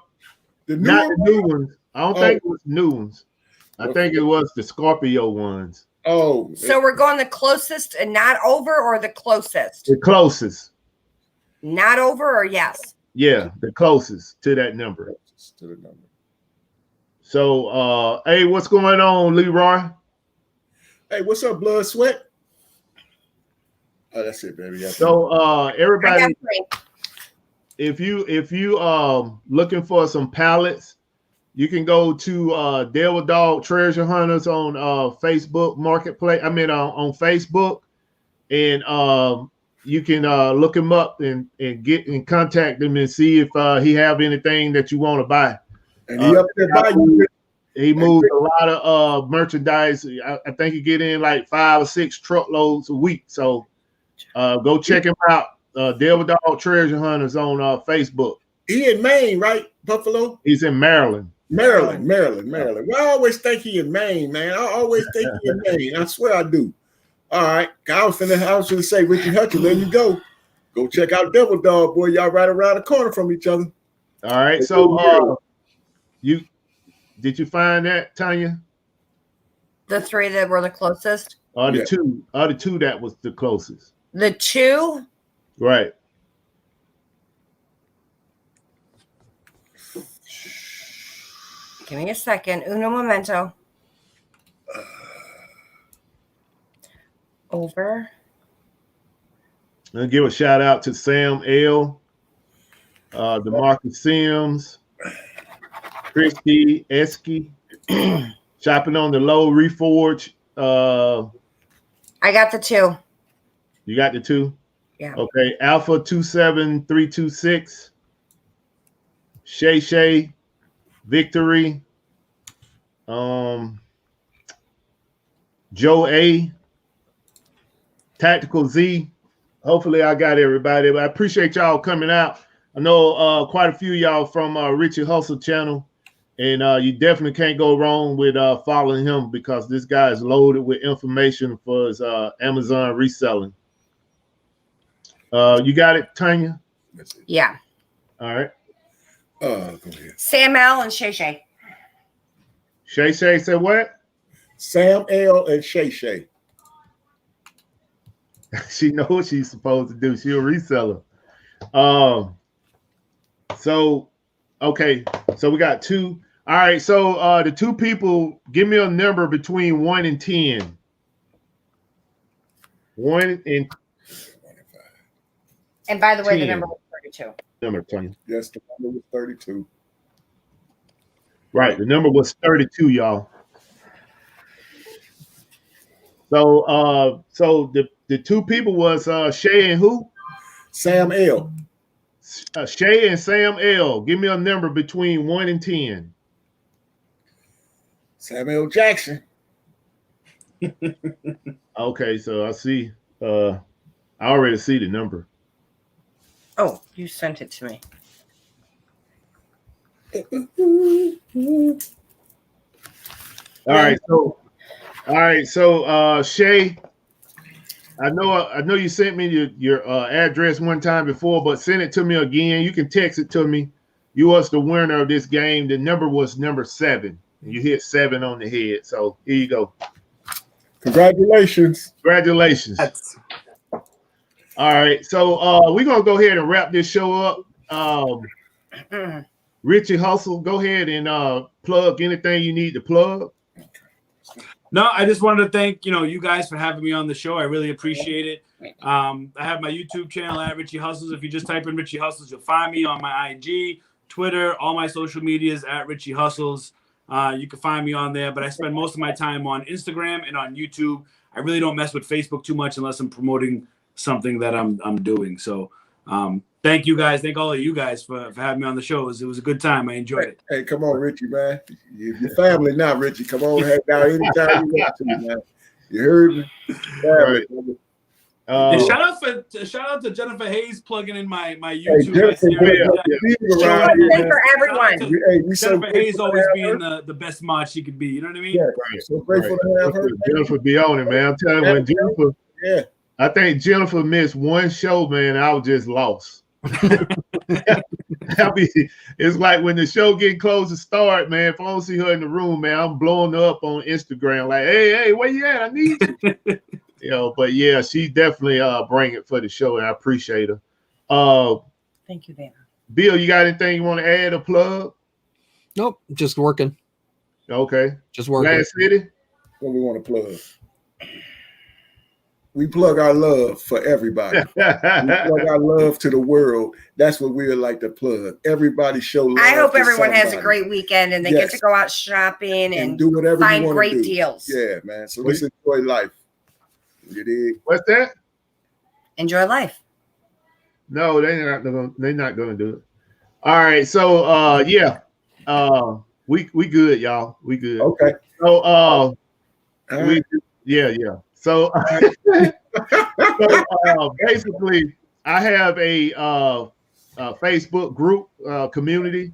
Not the new ones. I don't think it was new ones. I think it was the Scorpio ones. Oh. So we're going the closest and not over, or the closest? The closest. Not over or yes? Yeah, the closest to that number. So, hey, what's going on, Leroy? Hey, what's up, Blood Sweat? Oh, that's it, baby. So, everybody, if you looking for some pallets, you can go to Devil Dog Treasure Hunters on Facebook Marketplace. I mean, on Facebook, and you can look him up and get in contact him and see if he have anything that you want to buy. And he up there by you. He moves a lot of merchandise. I think he get in like 5 or 6 truckloads a week. So go check him out. Devil Dog Treasure Hunters on Facebook. He in Maine, right? Buffalo? He's in Maryland. Maryland. Well, I always think he in Maine, man. I always think he in Maine. I swear I do. All right. I was gonna say, Richard Hutchins, there you go. Go check out Devil Dog, boy. Y'all right around the corner from each other. All right. So did you find that, Tanya? The 3 that were the closest? The two that was the closest. The 2? Right. Give me a second. Uno momento. Over. I'll give a shout out to Sam L, DeMarcus Sims, Christy Esky, Shopping on the Low, Reforge. I got the 2. You got the 2? Yeah. Okay. Alpha 27326, Shay, Victory, Joe A, Tactical Z. Hopefully I got everybody, but I appreciate y'all coming out. I know quite a few of y'all from Richie Hustle channel, and you definitely can't go wrong with following him, because this guy is loaded with information for his Amazon reselling. You got it, Tanya? Yeah. All right. Go ahead. Sam L and Shay Shay. Shay said what? Sam L and Shay. She knows what she's supposed to do. She's a reseller. So we got 2. All right. So the 2 people, give me a number between 1 and 10. 1 and. And by the way, 10. The number was 32. Number 10. Yes, the number was 32. Right. The number was 32, y'all. So the 2 people was Shay and who? Sam L. Shay and Sam L. Give me a number between 1 and 10. Samuel Jackson. Okay, so I see. I already see the number. Oh, you sent it to me. All right, so Shay, I know you sent me your address one time before, but send it to me again. You can text it to me. You was the winner of this game. The number was number 7. You hit 7 on the head. So here you go. Congratulations. Congratulations. All right. So we're gonna go ahead and wrap this show up. Richie Hustle, go ahead and plug anything you need to plug. No, I just wanted to thank you guys for having me on the show. I really appreciate it. I have my YouTube channel at Richie Hustles. If you just type in Richie Hustles, you'll find me on my IG, Twitter, all my social medias at Richie Hustles. You can find me on there, but I spend most of my time on Instagram and on YouTube. I really don't mess with Facebook too much unless I'm promoting something that I'm doing. So thank you guys. Thank all of you guys for having me on the show. It was a good time. I enjoyed it. Hey, come on, Richie, man. Your family now, Richie. Come on, head down anytime you want to, man. You heard me? Family, right. Shout out to Jennifer Hayes plugging in my YouTube. For everyone. Jennifer Hayes always being the best mod she could be. You know what I mean? Yeah, right. So grateful to have her. Jennifer be on it, man. I'm telling you, when Jennifer, I think Jennifer missed one show, man. I was just lost. It's like when the show getting close to start, man. If I don't see her in the room, man, I'm blowing her up on Instagram. Like, hey, where you at? I need you. But yeah, she definitely bring it for the show, and I appreciate her. Thank you, Vanna. Bill, you got anything you want to add or plug? Nope, just working. Okay, just working. Glass City. What we want to plug? We plug our love for everybody. We plug our love to the world. That's what we would like to plug. Everybody show love. I hope everyone has a great weekend and they get to go out shopping and do whatever find you want great to do. deals. Yeah, man. So let's enjoy life. You dig? What's that? Enjoy life. No, they're not gonna do it. All right, so we good, y'all. We good. Okay. So yeah. So, basically, I have a Facebook group community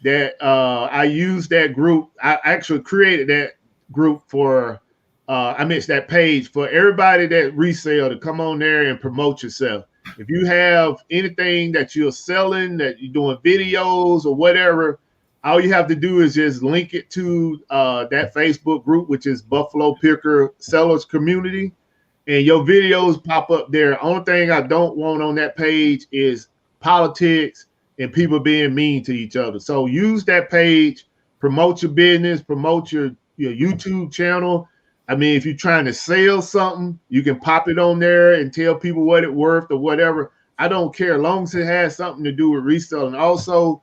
that I use that group. I actually created that group for that page for everybody that resell to come on there and promote yourself. If you have anything that you're selling, that you're doing videos or whatever, all you have to do is just link it to that Facebook group, which is Buffalo Picker Sellers Community, and your videos pop up there. Only thing I don't want on that page is politics and people being mean to each other. So use that page, promote your business, promote your YouTube channel. I mean, if you're trying to sell something, you can pop it on there and tell people what it's worth or whatever. I don't care, as long as it has something to do with reselling. Also,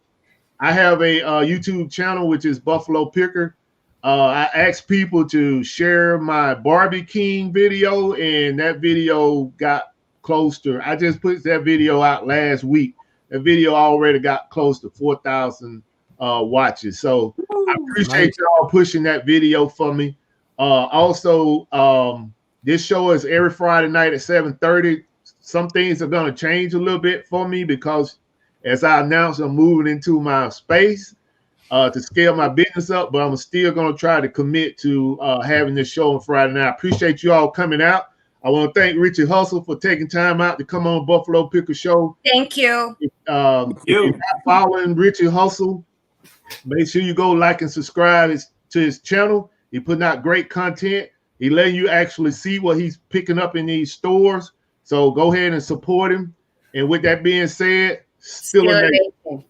I have a YouTube channel, which is Buffalo Picker. I asked people to share my Barbie King video, and that video got close to, I just put that video out last week. That video already got close to 4,000 watches. So I appreciate y'all pushing that video for me. Also, this show is every Friday night at 7:30. Some things are going to change a little bit for me because, as I announced, I'm moving into my space to scale my business up, but I'm still going to try to commit to having this show on Friday night. I appreciate you all coming out. I want to thank Richie Hustle for taking time out to come on Buffalo Picker Show. Thank you. If you're not following Richie Hustle, make sure you go like and subscribe to his channel. He's putting out great content. He's letting you actually see what he's picking up in these stores. So go ahead and support him. And with that being said, still a nation.